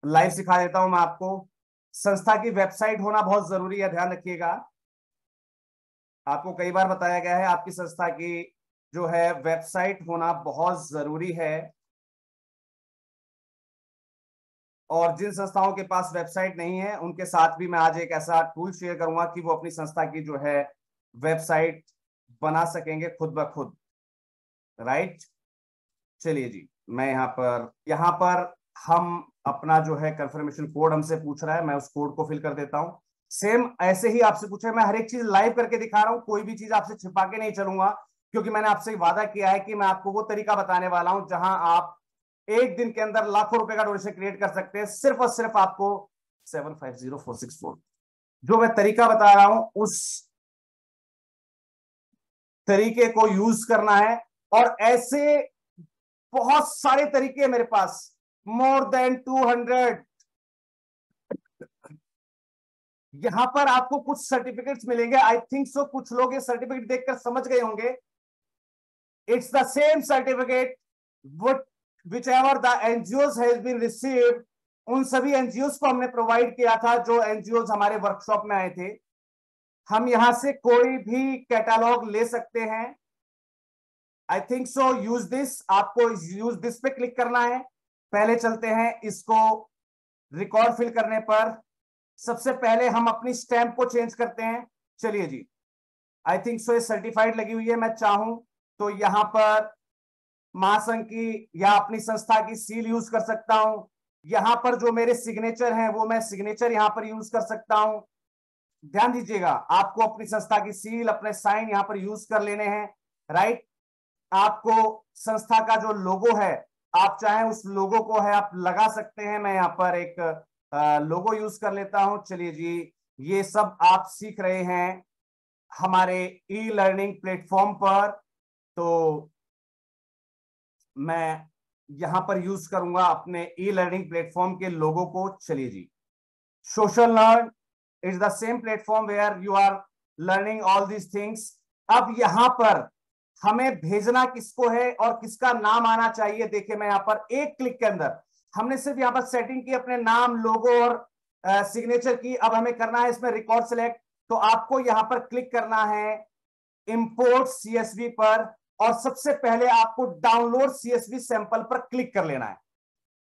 लाइव सिखा देता हूं मैं आपको। संस्था की वेबसाइट होना बहुत जरूरी है, ध्यान रखिएगा। आपको कई बार बताया गया है आपकी संस्था की जो है वेबसाइट होना बहुत जरूरी है, और जिन संस्थाओं के पास वेबसाइट नहीं है उनके साथ भी मैं आज एक ऐसा टूल शेयर करूंगा कि वो अपनी संस्था की जो है वेबसाइट बना सकेंगे खुद ब खुद। राइट, चलिए जी, मैं यहां पर हम अपना जो है कंफर्मेशन कोड हमसे पूछ रहा है, मैं उस कोड को फिल कर देता हूं। सेम ऐसे ही आपसे पूछे, मैं हर एक चीज लाइव करके दिखा रहा हूं, कोई भी चीज आपसे छिपा के नहीं चलूंगा, क्योंकि मैंने आपसे वादा किया है कि मैं आपको वो तरीका बताने वाला हूं जहां आप एक दिन के अंदर लाखों रुपए का डोनेशन क्रिएट कर सकते हैं। सिर्फ और सिर्फ आपको 750464 जो मैं तरीका बता रहा हूं उस तरीके को यूज करना है। और ऐसे बहुत सारे तरीके मेरे पास, मोर देन 200। यहां पर आपको कुछ सर्टिफिकेट्स मिलेंगे, आई थिंक सो कुछ लोग ये सर्टिफिकेट देखकर समझ गए होंगे। It's the same certificate which ever the NGOs has been received. उन सभी एनजीओज को हमने प्रोवाइड किया था जो एनजीओज हमारे वर्कशॉप में आए थे। हम यहां से कोई भी कैटलॉग ले सकते हैं। आई थिंक सो यूज दिस, आपको यूज दिस पे क्लिक करना है। पहले चलते हैं इसको रिकॉर्ड फिल करने पर। सबसे पहले हम अपनी स्टैंप को चेंज करते हैं। चलिए जी, आई थिंक सो ये सर्टिफाइड लगी हुई है, मैं चाहूं तो यहां पर महासंघ की या अपनी संस्था की सील यूज कर सकता हूं। यहां पर जो मेरे सिग्नेचर हैं वो मैं सिग्नेचर यहां पर यूज कर सकता हूं। ध्यान दीजिएगा, आपको अपनी संस्था की सील, अपने साइन यहां पर यूज कर लेने हैं। राइट, आपको संस्था का जो लोगो है, आप चाहें उस लोगो को है आप लगा सकते हैं। मैं यहां पर एक लोगो यूज कर लेता हूं। चलिए जी, ये सब आप सीख रहे हैं हमारे ई लर्निंग प्लेटफॉर्म पर, तो मैं यहां पर यूज करूंगा अपने ई लर्निंग प्लेटफॉर्म के लोगों को। चलिए जी, social learn is the same platform where you are learning all these things. अब यहां पर हमें भेजना किसको है और किसका नाम आना चाहिए। देखिए मैं यहां पर एक क्लिक के अंदर हमने सिर्फ यहां पर सेटिंग की, अपने नाम, लोगो और सिग्नेचर की। अब हमें करना है इसमें रिकॉर्ड सेलेक्ट। तो आपको यहां पर क्लिक करना है इंपोर्ट सीएसवी पर, और सबसे पहले आपको डाउनलोड सीएसवी सैंपल पर क्लिक कर लेना है।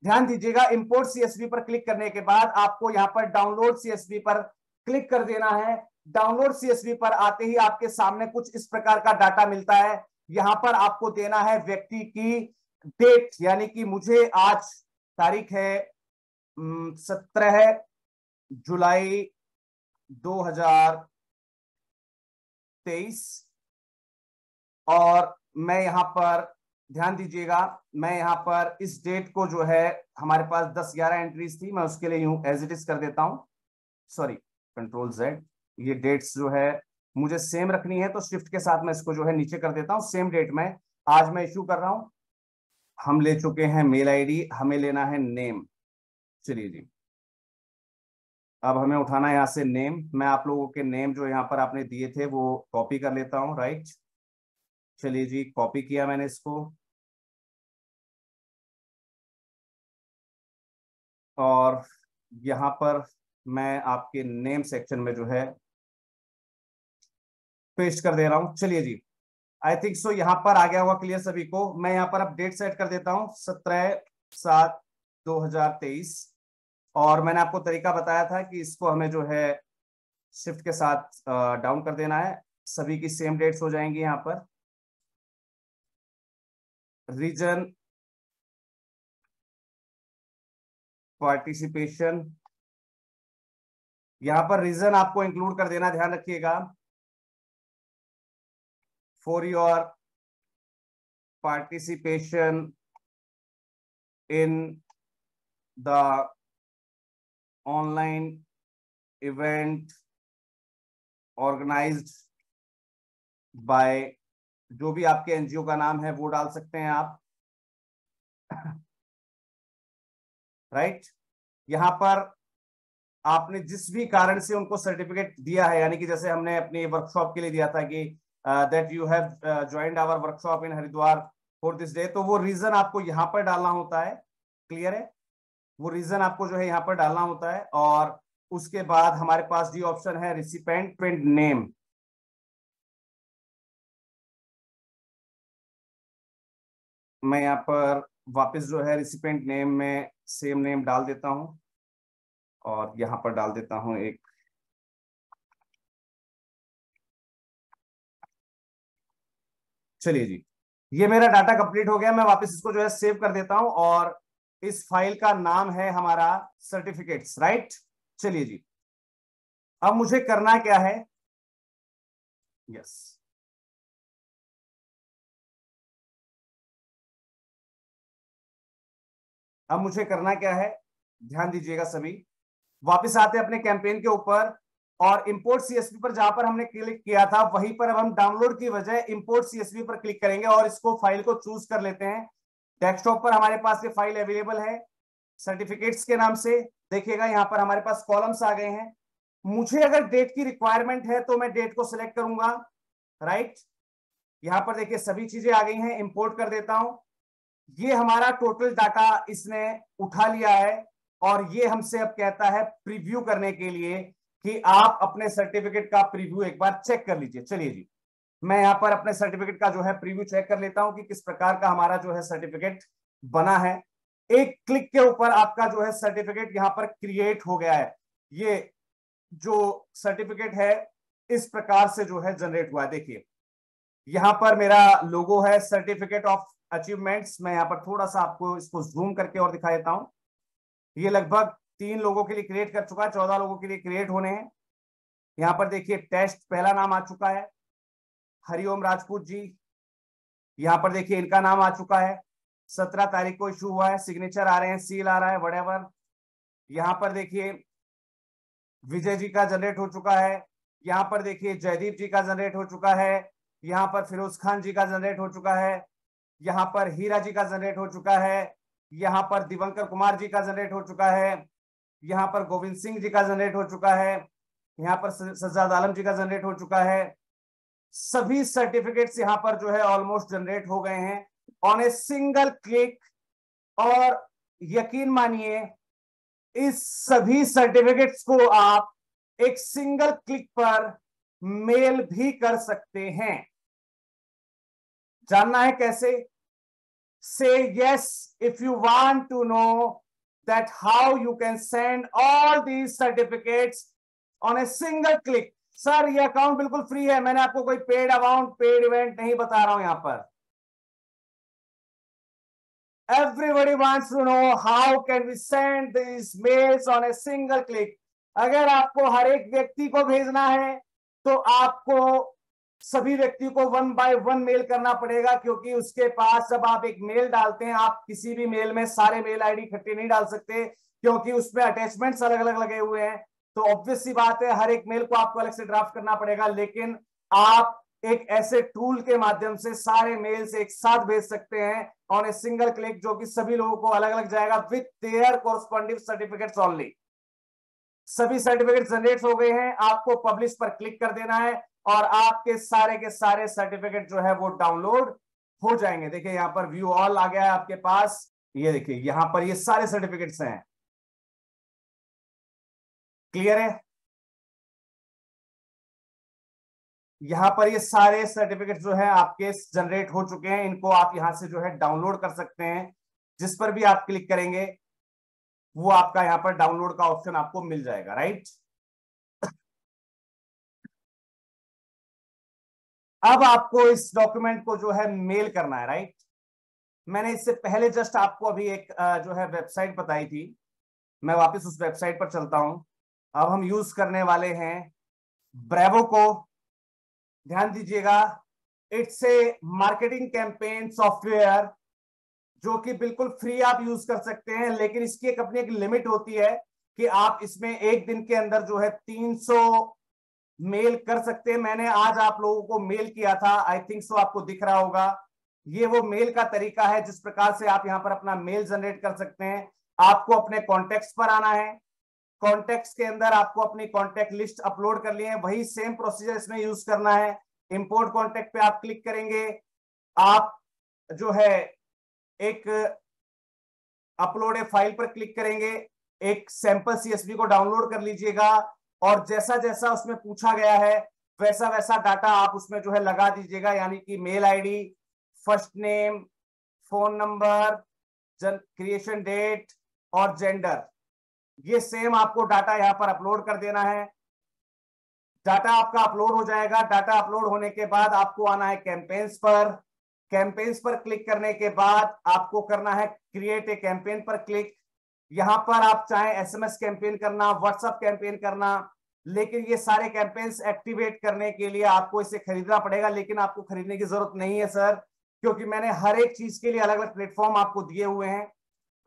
ध्यान दीजिएगा, इंपोर्ट सीएसवी पर क्लिक करने के बाद आपको यहां पर डाउनलोड सीएसवी पर क्लिक कर देना है। डाउनलोड सीएसवी पर आते ही आपके सामने कुछ इस प्रकार का डाटा मिलता है। यहां पर आपको देना है व्यक्ति की डेट, यानी कि मुझे आज तारीख है 17 जुलाई 2023, और मैं यहां पर ध्यान दीजिएगा, मैं यहां पर इस डेट को जो है, हमारे पास 10-11 एंट्रीज थी, मैं उसके लिए यूं एज इट इज कर देता हूं, सॉरी कंट्रोल जेड। ये डेट्स जो है मुझे सेम रखनी है, तो शिफ्ट के साथ मैं इसको जो है नीचे कर देता हूं। सेम डेट में आज मैं इश्यू कर रहा हूं। हम ले चुके हैं मेल आईडी, हमें लेना है नेम। चलिए जी, अब हमें उठाना है यहां से नेम। मैं आप लोगों के नेम जो यहां पर आपने दिए थे वो कॉपी कर लेता हूं, राइट। चलिए जी, कॉपी किया मैंने इसको, और यहां पर मैं आपके नेम सेक्शन में जो है पेस्ट कर दे रहा हूं। चलिए जी, आई थिंक सो यहां पर आ गया होगा क्लियर सभी को। मैं यहां पर अब डेट सेट कर देता हूं 17/7/2023, और मैंने आपको तरीका बताया था कि इसको हमें जो है शिफ्ट के साथ डाउन कर देना है। सभी की सेम डेट्स हो जाएंगी। यहां पर रीजन, पार्टिसिपेशन, यहां पर रीजन आपको इंक्लूड कर देना, ध्यान रखिएगा। For your participation in the online event organised by, जो भी आपके एनजीओ का नाम है वो डाल सकते हैं आप, राइट। यहां पर आपने जिस भी कारण से उनको सर्टिफिकेट दिया है, यानी कि जैसे हमने अपनी वर्कशॉप के लिए दिया था कि that you have joined our workshop in Haridwar for this day, तो वो रीजन आपको यहां पर डालना होता है। क्लियर है, वो रीजन आपको जो है यहां पर डालना होता है। और उसके बाद हमारे पास जी ऑप्शन है रिसिपेंट नेम। मैं यहाँ पर वापस जो है रिसिपेंट नेम में सेम नेम डाल देता हूं, और यहां पर डाल देता हूं एक, चलिए जी, ये मेरा डाटा कंप्लीट हो गया। मैं वापस इसको जो है सेव कर देता हूं, और इस फाइल का नाम है हमारा सर्टिफिकेट्स, राइट। चलिए जी, अब मुझे करना क्या है, यस, अब मुझे करना क्या है, ध्यान दीजिएगा सभी। वापस आते हैं अपने कैंपेन के ऊपर, और इंपोर्ट सीएसवी पर जहां पर हमने क्लिक किया था वहीं पर अब हम डाउनलोड की बजाय इंपोर्ट सीएसवी पर क्लिक करेंगे, और इसको फाइल को चूज कर लेते हैं। डेस्कटॉप पर हमारे पास ये फाइल अवेलेबल है सर्टिफिकेट्स के नाम से। देखिएगा यहां पर हमारे पास कॉलम्स आ गए हैं। मुझे अगर डेट की रिक्वायरमेंट है तो मैं डेट को सिलेक्ट करूंगा, राइट। यहां पर देखिए सभी चीजें आ गई हैं, इंपोर्ट कर देता हूं। ये हमारा टोटल डाटा इसने उठा लिया है, और ये हमसे अब कहता है प्रीव्यू करने के लिए कि आप अपने सर्टिफिकेट का प्रीव्यू एक बार चेक कर लीजिए। चलिए जी, मैं यहां पर अपने सर्टिफिकेट का जो है प्रीव्यू चेक कर लेता हूं कि किस प्रकार का हमारा जो है सर्टिफिकेट बना है। एक क्लिक के ऊपर आपका जो है सर्टिफिकेट यहां पर क्रिएट हो गया है। ये जो सर्टिफिकेट है इस प्रकार से जो है जनरेट हुआ है। देखिए यहां पर मेरा लोगो है सर्टिफिकेट ऑफ अचीवमेंट्स। मैं यहां पर थोड़ा सा आपको इसको जूम करके और दिखा देता हूं। ये लगभग 3 लोगों के लिए क्रिएट कर चुका है, 14 लोगों के लिए क्रिएट होने हैं। यहां पर देखिए टेस्ट पहला नाम आ चुका है, हरिओम राजपूत जी। यहां पर देखिए इनका नाम आ चुका है, 17 तारीख को इशू हुआ है, सिग्नेचर आ रहे हैं, सील आ रहा है, वटेवर। यहां पर देखिए विजय जी का जनरेट हो चुका है। यहां पर देखिए जयदीप जी का जनरेट हो चुका है। यहां पर फिरोज खान जी का जनरेट हो चुका है। यहां पर हीरा जी का जनरेट हो चुका है। यहां पर दिवंकर कुमार जी का जनरेट हो चुका है। यहां पर गोविंद सिंह जी का जनरेट हो चुका है। यहां पर सज्जाद आलम जी का जनरेट हो चुका है। सभी सर्टिफिकेट्स यहां पर जो है ऑलमोस्ट जनरेट हो गए हैं ऑन ए सिंगल क्लिक। और यकीन मानिए इस सभी सर्टिफिकेट्स को आप एक सिंगल क्लिक पर मेल भी कर सकते हैं। जानना है कैसे? say yes if you want to know that how you can send all these certificates on a single click। Sir ये अकाउंट बिल्कुल फ्री है, मैंने आपको कोई पेड अमाउंट पेड इवेंट नहीं बता रहा हूं यहां पर। Everybody wants to know how can we send these mails on a single click। अगर आपको हर एक व्यक्ति को भेजना है तो आपको सभी व्यक्ति को 1 बाय 1 मेल करना पड़ेगा, क्योंकि उसके पास जब आप एक मेल डालते हैं, आप किसी भी मेल में सारे मेल आईडी इकट्ठे नहीं डाल सकते, क्योंकि उसमें अटैचमेंट्स अलग अलग लगे हुए हैं। तो ऑब्वियस सी बात है, हर एक मेल को आपको अलग से ड्राफ्ट करना पड़ेगा। लेकिन आप एक ऐसे टूल के माध्यम से सारे मेल्स एक साथ भेज सकते हैं ऑन ए सिंगल क्लिक, जो कि सभी लोगों को अलग अलग जाएगा with their corresponding certificates only. सभी सर्टिफिकेट जनरेट हो गए हैं, आपको पब्लिश पर क्लिक कर देना है और आपके सारे के सारे सर्टिफिकेट जो है वो डाउनलोड हो जाएंगे। देखिए यहां पर व्यू ऑल आ गया है आपके पास, ये देखिए यहां पर ये सारे सर्टिफिकेट्स हैं। क्लियर है? यहां पर ये सारे सर्टिफिकेट जो है आपके जनरेट हो चुके हैं, इनको आप यहां से जो है डाउनलोड कर सकते हैं। जिस पर भी आप क्लिक करेंगे वो आपका यहां पर डाउनलोड का ऑप्शन आपको मिल जाएगा, राइट। अब आपको इस डॉक्यूमेंट को जो है मेल करना है, राइट। मैंने इससे पहले जस्ट आपको अभी एक जो है वेबसाइट बताई थी, मैं वापस उस वेबसाइट पर चलता हूं। अब हम यूज करने वाले हैं ब्रेवो को। ध्यान दीजिएगा, it's a marketing campaign software जो कि बिल्कुल फ्री आप यूज कर सकते हैं, लेकिन इसकी एक अपनी एक लिमिट होती है कि आप इसमें एक दिन के अंदर जो है 300 मेल कर सकते हैं। मैंने आज आप लोगों को मेल किया था, आई थिंक सो आपको दिख रहा होगा। ये वो मेल का तरीका है जिस प्रकार से आप यहां पर अपना मेल जनरेट कर सकते हैं। आपको अपने कॉन्टेक्ट्स पर आना है, कॉन्टेक्ट्स के अंदर आपको अपनी कॉन्टेक्ट लिस्ट अपलोड कर ली है, वही सेम प्रोसीजर इसमें यूज करना है। इंपोर्ट कॉन्टेक्ट पे आप क्लिक करेंगे, आप जो है एक अपलोड ए फाइल पर क्लिक करेंगे, एक सैंपल सीएसवी को डाउनलोड कर लीजिएगा और जैसा जैसा उसमें पूछा गया है वैसा वैसा डाटा आप उसमें जो है लगा दीजिएगा, यानी कि mail ID, first name, phone number, creation date और जेंडर, ये सेम आपको डाटा यहां पर अपलोड कर देना है। डाटा आपका अपलोड हो जाएगा। डाटा अपलोड होने के बाद आपको आना है कैंपेन्स पर। कैंपेन्स पर क्लिक करने के बाद आपको करना है क्रिएट ए कैंपेन पर क्लिक। यहां पर आप चाहे एसएमएस कैंपेन करना, व्हाट्सएप कैंपेन करना, लेकिन ये सारे कैंपेन्स एक्टिवेट करने के लिए आपको इसे खरीदना पड़ेगा। लेकिन आपको खरीदने की जरूरत नहीं है सर, क्योंकि मैंने हर एक चीज के लिए अलग अलग प्लेटफॉर्म आपको दिए हुए हैं।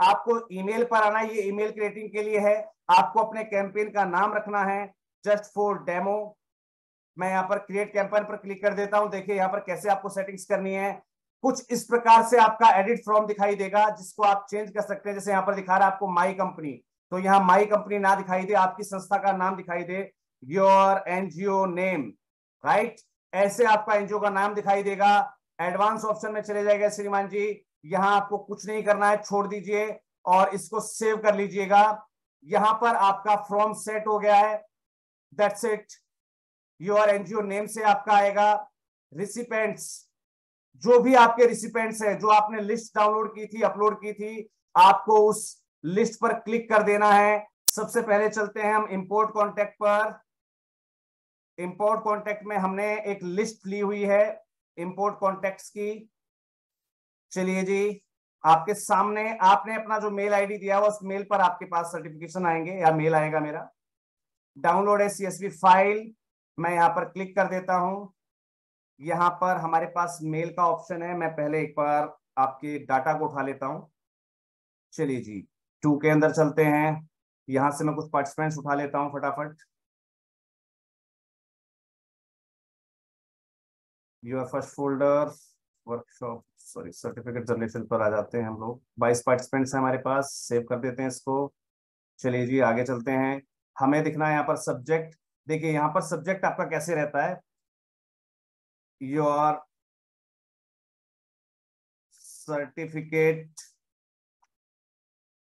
आपको ईमेल पर आना, ये ईमेल क्रिएटिंग के लिए है। आपको अपने कैंपेन का नाम रखना है, जस्ट फॉर डेमो। मैं यहाँ पर क्रिएट कैंपेन पर क्लिक कर देता हूं। देखिए यहाँ पर कैसे आपको सेटिंग्स करनी है। कुछ इस प्रकार से आपका एडिट फ्रॉम दिखाई देगा, जिसको आप चेंज कर सकते हैं। जैसे यहाँ पर दिखा रहा है आपको माई कंपनी, तो यहाँ माई कंपनी ना दिखाई दे, आपकी संस्था का नाम दिखाई दे, योर एनजीओ नेम, राइट। ऐसे आपका एनजीओ का नाम दिखाई देगा। एडवांस ऑप्शन में चले जाएगा श्रीमान जी, यहां आपको कुछ नहीं करना है, छोड़ दीजिए और इसको सेव कर लीजिएगा। यहां पर आपका फ्रॉम सेट हो गया है, that's it. Your NGO name से आपका आएगा। रिसिपेंट्स, जो भी आपके रिसिपेंट्स है, जो आपने लिस्ट डाउनलोड की थी, अपलोड की थी, आपको उस लिस्ट पर क्लिक कर देना है। सबसे पहले चलते हैं हम इंपोर्ट कॉन्टेक्ट पर। इंपोर्ट कॉन्टेक्ट में हमने एक लिस्ट ली हुई है इंपोर्ट कॉन्टेक्ट्स की। चलिए जी, आपके सामने आपने अपना जो मेल आईडी दिया हुआ उस मेल पर आपके पास सर्टिफिकेशन आएंगे या मेल आएगा मेरा। डाउनलोड है सीएसवी फाइल, मैं यहां पर क्लिक कर देता हूं। यहां पर हमारे पास मेल का ऑप्शन है, मैं पहले एक बार आपके डाटा को उठा लेता हूं। चलिए जी, 2 के अंदर चलते हैं। यहां से मैं कुछ पार्टिसिपेंट्स उठा लेता हूं फटाफट। Your first folder workshop, sorry certificate generation पर आ जाते हैं हम लोग। 22 पार्टिसिपेंट्स हैं हमारे पास, सेव कर देते हैं इसको। चलिए जी आगे चलते हैं। हमें दिखना है यहाँ पर सब्जेक्ट। देखिए यहाँ पर सब्जेक्ट आपका कैसे रहता है, your certificate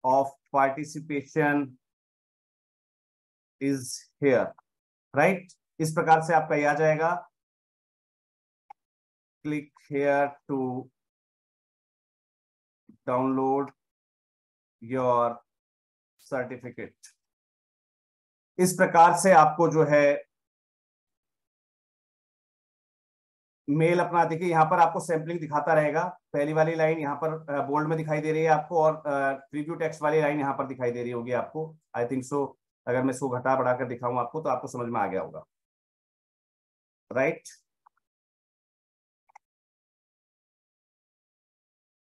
of participation is here, right. इस प्रकार से आपका ये आ जाएगा, click here to download your certificate. इस प्रकार से आपको जो है मेल अपना, देखिए यहाँ पर आपको सैंपलिंग दिखाता रहेगा। पहली वाली लाइन यहाँ पर बोल्ड में दिखाई दे रही है आपको, और प्रीव्यू टेक्स्ट वाली लाइन यहाँ पर दिखाई दे रही होगी आपको, आई थिंक सो। अगर मैं इसको घटा बढ़ा कर दिखाऊं आपको तो आपको समझ में आ गया होगा, राइट।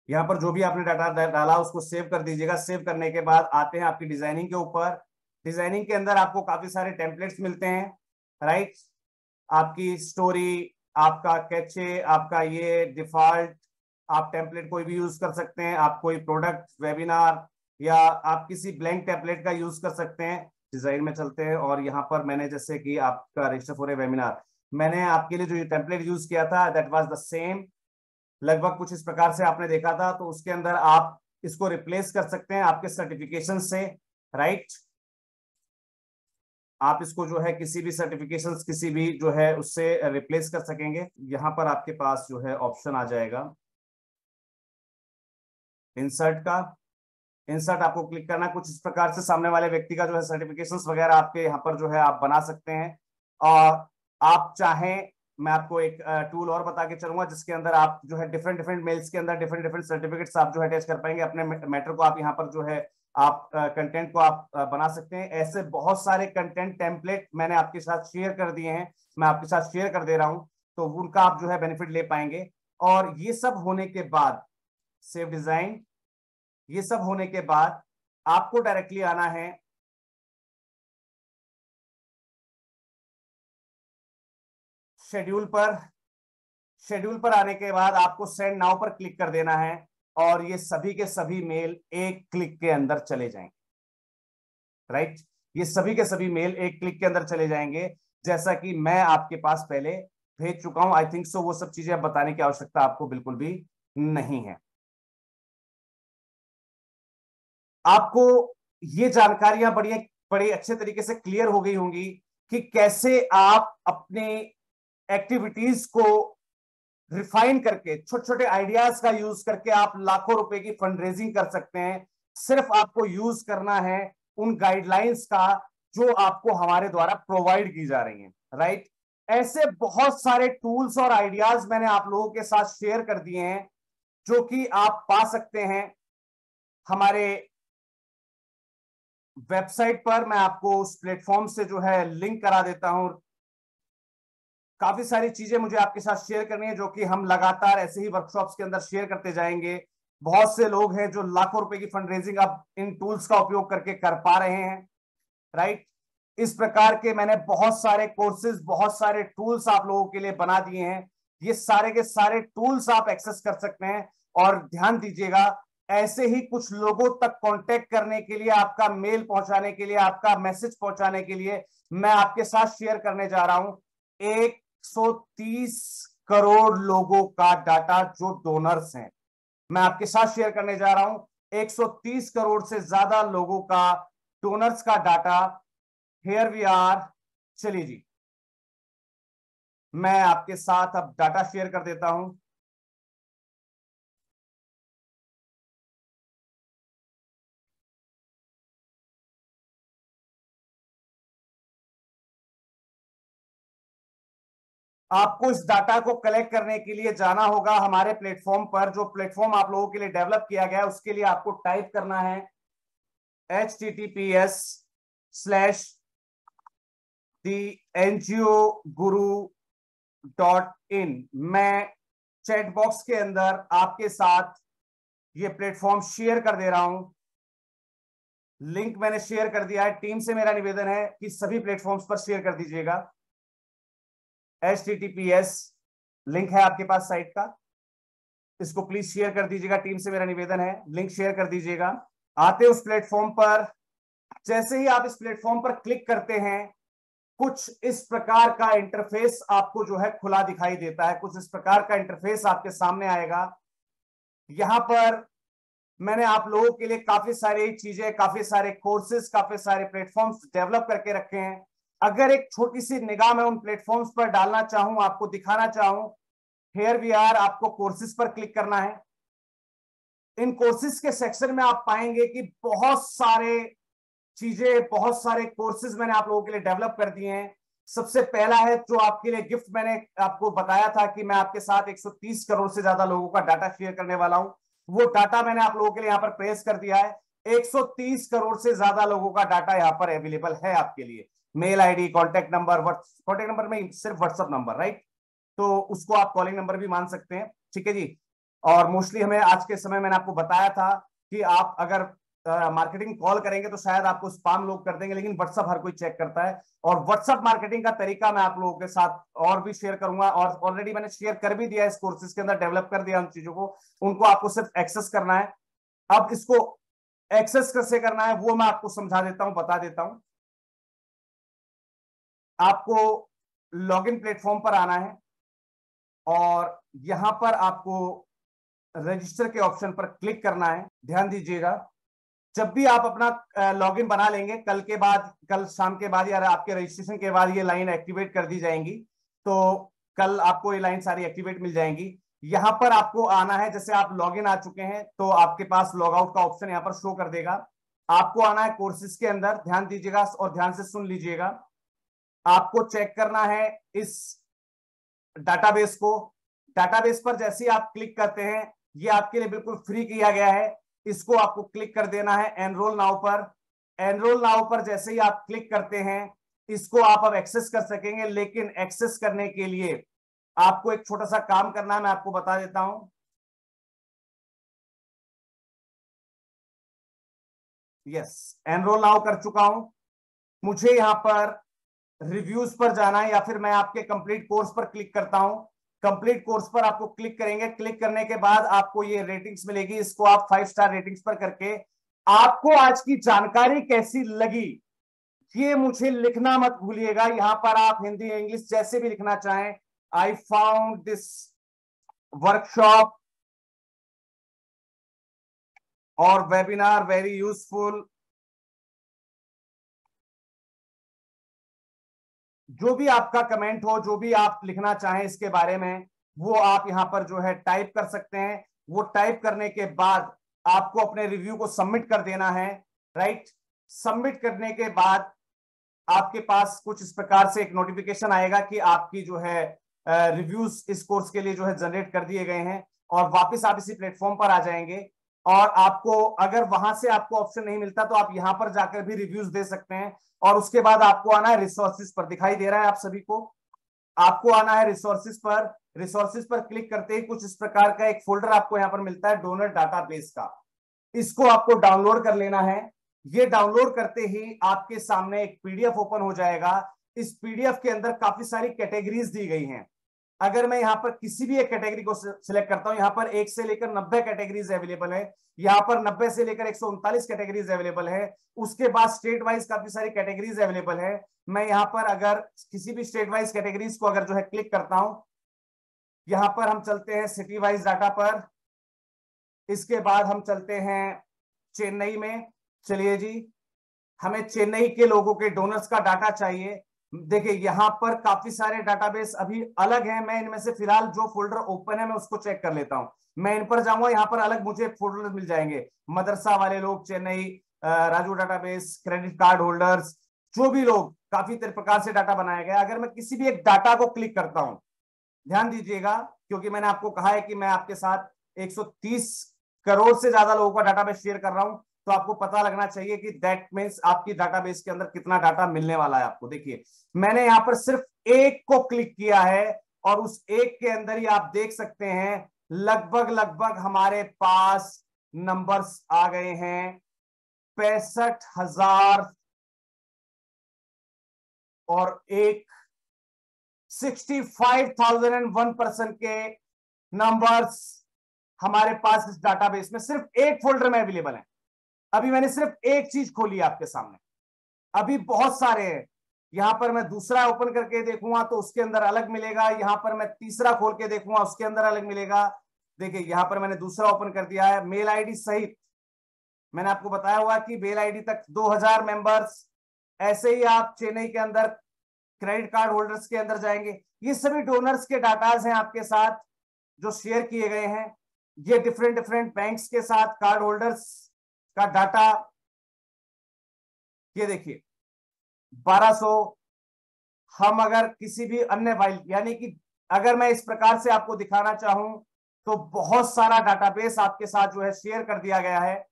यहाँ पर जो भी आपने डाटा डाला उसको सेव कर दीजिएगा। सेव करने के बाद आते हैं आपकी डिजाइनिंग के ऊपर। डिजाइनिंग के अंदर आपको काफी सारे टेम्पलेट्स मिलते हैं, राइट। आपकी स्टोरी, आपका कैचे, आपका ये डिफॉल्ट, आप टेम्पलेट कोई भी यूज कर सकते हैं। आप कोई प्रोडक्ट, वेबिनार, या आप किसी ब्लैंक टेम्पलेट का यूज कर सकते हैं। डिजाइन में चलते हैं और यहाँ पर मैंने जैसे कि आपका रजिस्टर फॉर ए वेबिनार, मैंने आपके लिए जो ये टेम्पलेट यूज किया था दैट वाज द सेम, लगभग कुछ इस प्रकार से आपने देखा था। तो उसके अंदर आप इसको रिप्लेस कर सकते हैं आपके सर्टिफिकेशन से, राइट। आप इसको जो है किसी भी सर्टिफिकेशंस, किसी भी जो है उससे रिप्लेस कर सकेंगे। यहां पर आपके पास जो है ऑप्शन आ जाएगा इंसर्ट का। इंसर्ट आपको क्लिक करना, कुछ इस प्रकार से सामने वाले व्यक्ति का जो है सर्टिफिकेशंस वगैरह आपके यहाँ पर जो है आप बना सकते हैं। और आप चाहें, मैं आपको एक टूल और बता के चलूंगा जिसके अंदर आप जो है डिफरेंट डिफरेंट मेल्स के अंदर डिफरेंट डिफरेंट सर्टिफिकेट्स आप जो है अटैच कर पाएंगे। अपने मैटर को आप यहाँ पर जो है आप कंटेंट को आप बना सकते हैं। ऐसे बहुत सारे कंटेंट टेम्पलेट मैंने आपके साथ शेयर कर दिए हैं, मैं आपके साथ शेयर कर दे रहा हूं, तो उनका आप जो है बेनिफिट ले पाएंगे। और ये सब होने के बाद सेव डिजाइन, ये सब होने के बाद आपको डायरेक्टली आना है शेड्यूल पर। शेड्यूल पर आने के बाद आपको सेंड नाउ पर क्लिक कर देना है और ये सभी के सभी मेल एक क्लिक के अंदर चले जाएंगे, राइट। ये सभी के सभी मेल एक क्लिक के अंदर चले जाएंगे, जैसा कि मैं आपके पास पहले भेज चुका हूं। आई थिंक सो वो सब चीजें अब बताने की आवश्यकता आपको बिल्कुल भी नहीं है। आपको ये जानकारियां बड़ी बड़ी अच्छे तरीके से क्लियर हो गई होंगी कि कैसे आप अपने एक्टिविटीज को रिफाइन करके, छोटे छोटे आइडियाज का यूज करके आप लाखों रुपए की फंड रेजिंग कर सकते हैं। सिर्फ आपको यूज करना है उन गाइडलाइंस का जो आपको हमारे द्वारा प्रोवाइड की जा रही हैं, राइट। ऐसे बहुत सारे टूल्स और आइडियाज मैंने आप लोगों के साथ शेयर कर दिए हैं जो कि आप पा सकते हैं हमारे वेबसाइट पर। मैं आपको उस प्लेटफॉर्म से जो है लिंक करा देता हूं। काफी सारी चीजें मुझे आपके साथ शेयर करनी है जो कि हम लगातार ऐसे ही वर्कशॉप्स के अंदर शेयर करते जाएंगे। बहुत से लोग हैं जो लाखों रुपए की फंड रेजिंग अब इन टूल्स का उपयोग करके कर पा रहे हैं, राइट। इस प्रकार के मैंने बहुत सारे कोर्सेज, बहुत सारे टूल्स आप लोगों के लिए बना दिए हैं। ये सारे के सारे टूल्स आप एक्सेस कर सकते हैं। और ध्यान दीजिएगा, ऐसे ही कुछ लोगों तक कांटेक्ट करने के लिए, आपका मेल पहुंचाने के लिए, आपका मैसेज पहुंचाने के लिए मैं आपके साथ शेयर करने जा रहा हूं 130 करोड़ लोगों का डाटा जो डोनर्स हैं। मैं आपके साथ शेयर करने जा रहा हूं 130 करोड़ से ज्यादा लोगों का डोनर्स का डाटा। Here we are. चलिए जी, मैं आपके साथ अब डाटा शेयर कर देता हूं। आपको इस डाटा को कलेक्ट करने के लिए जाना होगा हमारे प्लेटफॉर्म पर। जो प्लेटफॉर्म आप लोगों के लिए डेवलप किया गया है उसके लिए आपको टाइप करना है https://theNGOguru.in। मैं चैट बॉक्स के अंदर आपके साथ ये प्लेटफॉर्म शेयर कर दे रहा हूं। लिंक मैंने शेयर कर दिया है। टीम से मेरा निवेदन है कि सभी प्लेटफॉर्म्स पर शेयर कर दीजिएगा। https लिंक है आपके पास साइट का, इसको प्लीज शेयर कर दीजिएगा। टीम से मेरा निवेदन है, लिंक शेयर कर दीजिएगा। आते उस प्लेटफॉर्म पर, जैसे ही आप इस प्लेटफॉर्म पर क्लिक करते हैं कुछ इस प्रकार का इंटरफेस आपको जो है खुला दिखाई देता है, कुछ इस प्रकार का इंटरफेस आपके सामने आएगा। यहां पर मैंने आप लोगों के लिए काफी सारी चीजें, काफी सारे कोर्सेज, काफी सारे प्लेटफॉर्म्स डेवलप करके रखे हैं। अगर एक छोटी सी निगाह मैं उन प्लेटफॉर्म्स पर डालना चाहूं, आपको दिखाना चाहूं, हियर वी आर, आपको कोर्सेज पर क्लिक करना है। इन कोर्सेज के सेक्शन में आप पाएंगे कि बहुत सारे चीजें, बहुत सारे कोर्सेज मैंने आप लोगों के लिए डेवलप कर दिए हैं। सबसे पहला है जो आपके लिए गिफ्ट, मैंने आपको बताया था कि मैं आपके साथ 130 करोड़ से ज्यादा लोगों का डाटा शेयर करने वाला हूं। वो डाटा मैंने आप लोगों के लिए यहां पर प्रेस कर दिया है। 130 करोड़ से ज्यादा लोगों का डाटा यहां पर अवेलेबल है आपके लिए। Mail ID, contact number, contact number में सिर्फ व्हाट्सएप नंबर, राइट, तो उसको आप कॉलिंग नंबर भी मान सकते हैं, ठीक है जी। और मोस्टली हमें आज के समय मैंने आपको बताया था कि आप अगर मार्केटिंग कॉल करेंगे तो शायद आपको स्पैम लोग कर देंगे, लेकिन व्हाट्सएप हर कोई चेक करता है। और व्हाट्सएप मार्केटिंग का तरीका मैं आप लोगों के साथ और भी शेयर करूंगा, और ऑलरेडी मैंने शेयर कर भी दिया इस कोर्सेज के अंदर, डेवलप कर दिया उन चीजों को। उनको आपको सिर्फ एक्सेस करना है। अब इसको एक्सेस कैसे करना है वो मैं आपको समझा देता हूं, बता देता हूं। आपको लॉगिन प्लेटफॉर्म पर आना है और यहां पर आपको रजिस्टर के ऑप्शन पर क्लिक करना है। ध्यान दीजिएगा, जब भी आप अपना लॉगिन बना लेंगे, कल के बाद, कल शाम के बाद या आपके रजिस्ट्रेशन के बाद ये लाइन एक्टिवेट कर दी जाएंगी, तो कल आपको ये लाइन सारी एक्टिवेट मिल जाएंगी। यहां पर आपको आना है, जैसे आप लॉगिन आ चुके हैं तो आपके पास लॉग आउट का ऑप्शन यहां पर शो कर देगा। आपको आना है कोर्सेज के अंदर, ध्यान दीजिएगा और ध्यान से सुन लीजिएगा। आपको चेक करना है इस डाटाबेस को। डाटाबेस पर जैसे ही आप क्लिक करते हैं, ये आपके लिए बिल्कुल फ्री किया गया है, इसको आपको क्लिक कर देना है एनरोल नाउ पर। एनरोल नाउ पर जैसे ही आप क्लिक करते हैं, इसको आप अब एक्सेस कर सकेंगे, लेकिन एक्सेस करने के लिए आपको एक छोटा सा काम करना है, मैं आपको बता देता हूं। यस, एनरोल नाउ कर चुका हूं। मुझे यहां पर रिव्यूज पर जाना है, या फिर मैं आपके कंप्लीट कोर्स पर क्लिक करता हूं। कंप्लीट कोर्स पर आपको क्लिक करेंगे, क्लिक करने के बाद आपको ये रेटिंग्स मिलेगी, इसको आप 5 स्टार रेटिंग्स पर करके आपको आज की जानकारी कैसी लगी ये मुझे लिखना मत भूलिएगा। यहां पर आप हिंदी इंग्लिश जैसे भी लिखना चाहें, आई फाउंड दिस वर्कशॉप और वेबिनार वेरी यूजफुल, जो भी आपका कमेंट हो, जो भी आप लिखना चाहें इसके बारे में, वो आप यहां पर जो है टाइप कर सकते हैं। वो टाइप करने के बाद आपको अपने रिव्यू को सबमिट कर देना है, राइट। सबमिट करने के बाद आपके पास कुछ इस प्रकार से एक नोटिफिकेशन आएगा कि आपकी जो है रिव्यूज इस कोर्स के लिए जो है जनरेट कर दिए गए हैं, और वापस आप इसी प्लेटफॉर्म पर आ जाएंगे। और आपको अगर वहां से आपको ऑप्शन नहीं मिलता तो आप यहां पर जाकर भी रिव्यूज दे सकते हैं। और उसके बाद आपको आना है रिसोर्सेज पर, दिखाई दे रहा है आप सभी को, आपको आना है रिसोर्सेज पर। रिसोर्सेज पर क्लिक करते ही कुछ इस प्रकार का एक फोल्डर आपको यहां पर मिलता है डोनर डाटाबेस का। इसको आपको डाउनलोड कर लेना है। ये डाउनलोड करते ही आपके सामने एक पीडीएफ ओपन हो जाएगा। इस पीडीएफ के अंदर काफी सारी कैटेगरीज दी गई हैं। अगर मैं यहां पर किसी भी एक कैटेगरी को सिलेक्ट करता हूं, यहां पर 1 से लेकर 90 कैटेगरीज अवेलेबल है। यहां पर 90 से लेकर 139 कैटेगरीज अवेलेबल है। उसके बाद स्टेट वाइज काफी सारी कैटेगरीज अवेलेबल है। मैं यहां पर अगर किसी भी स्टेट वाइज कैटेगरीज को अगर जो है क्लिक करता हूं, यहां पर हम चलते हैं सिटी वाइज डाटा पर। इसके बाद हम चलते हैं चेन्नई में। चलिए जी, हमें चेन्नई के लोगों के डोनर्स का डाटा चाहिए। देखिए यहां पर काफी सारे डाटाबेस अभी अलग हैं, मैं इनमें से फिलहाल जो फोल्डर ओपन है मैं उसको चेक कर लेता हूं। मैं इन पर जाऊंगा, यहां पर अलग मुझे फोल्डर मिल जाएंगे, मदरसा वाले लोग Chennai, Raju database, credit card holders, जो भी लोग, काफी प्रकार से डाटा बनाया गया। अगर मैं किसी भी एक डाटा को क्लिक करता हूं, ध्यान दीजिएगा, क्योंकि मैंने आपको कहा है कि मैं आपके साथ 130 करोड़ से ज्यादा लोगों का डाटाबेस शेयर कर रहा हूं, तो आपको पता लगना चाहिए कि दैट मींस आपकी डाटाबेस के अंदर कितना डाटा मिलने वाला है आपको। देखिए मैंने यहां पर सिर्फ एक को क्लिक किया है, और उस एक के अंदर ही आप देख सकते हैं लगभग लगभग हमारे पास नंबर्स आ गए हैं 65,000 और एक 65,001% के नंबर्स हमारे पास इस डाटाबेस में सिर्फ एक फोल्डर में अवेलेबल है। अभी मैंने सिर्फ एक चीज खोली आपके सामने, अभी बहुत सारे हैं। यहां पर मैं दूसरा ओपन करके देखूंगा तो उसके अंदर अलग मिलेगा, यहां पर मैं तीसरा खोल के देखूंगा उसके अंदर अलग मिलेगा। देखिए यहां पर मैंने दूसरा ओपन कर दिया है, मेल आईडी सहित मैंने आपको बताया हुआ कि मेल आईडी तक 2000 मेंबर्स। ऐसे ही आप चेन्नई के अंदर क्रेडिट कार्ड होल्डर्स के अंदर जाएंगे, ये सभी डोनर्स के डाटाज हैं आपके साथ जो शेयर किए गए हैं। ये डिफरेंट डिफरेंट बैंक्स के साथ कार्ड होल्डर्स का डाटा, ये देखिए 1200। हम अगर किसी भी अन्य फाइल, यानी कि अगर मैं इस प्रकार से आपको दिखाना चाहूं तो बहुत सारा डाटाबेस आपके साथ जो है शेयर कर दिया गया है,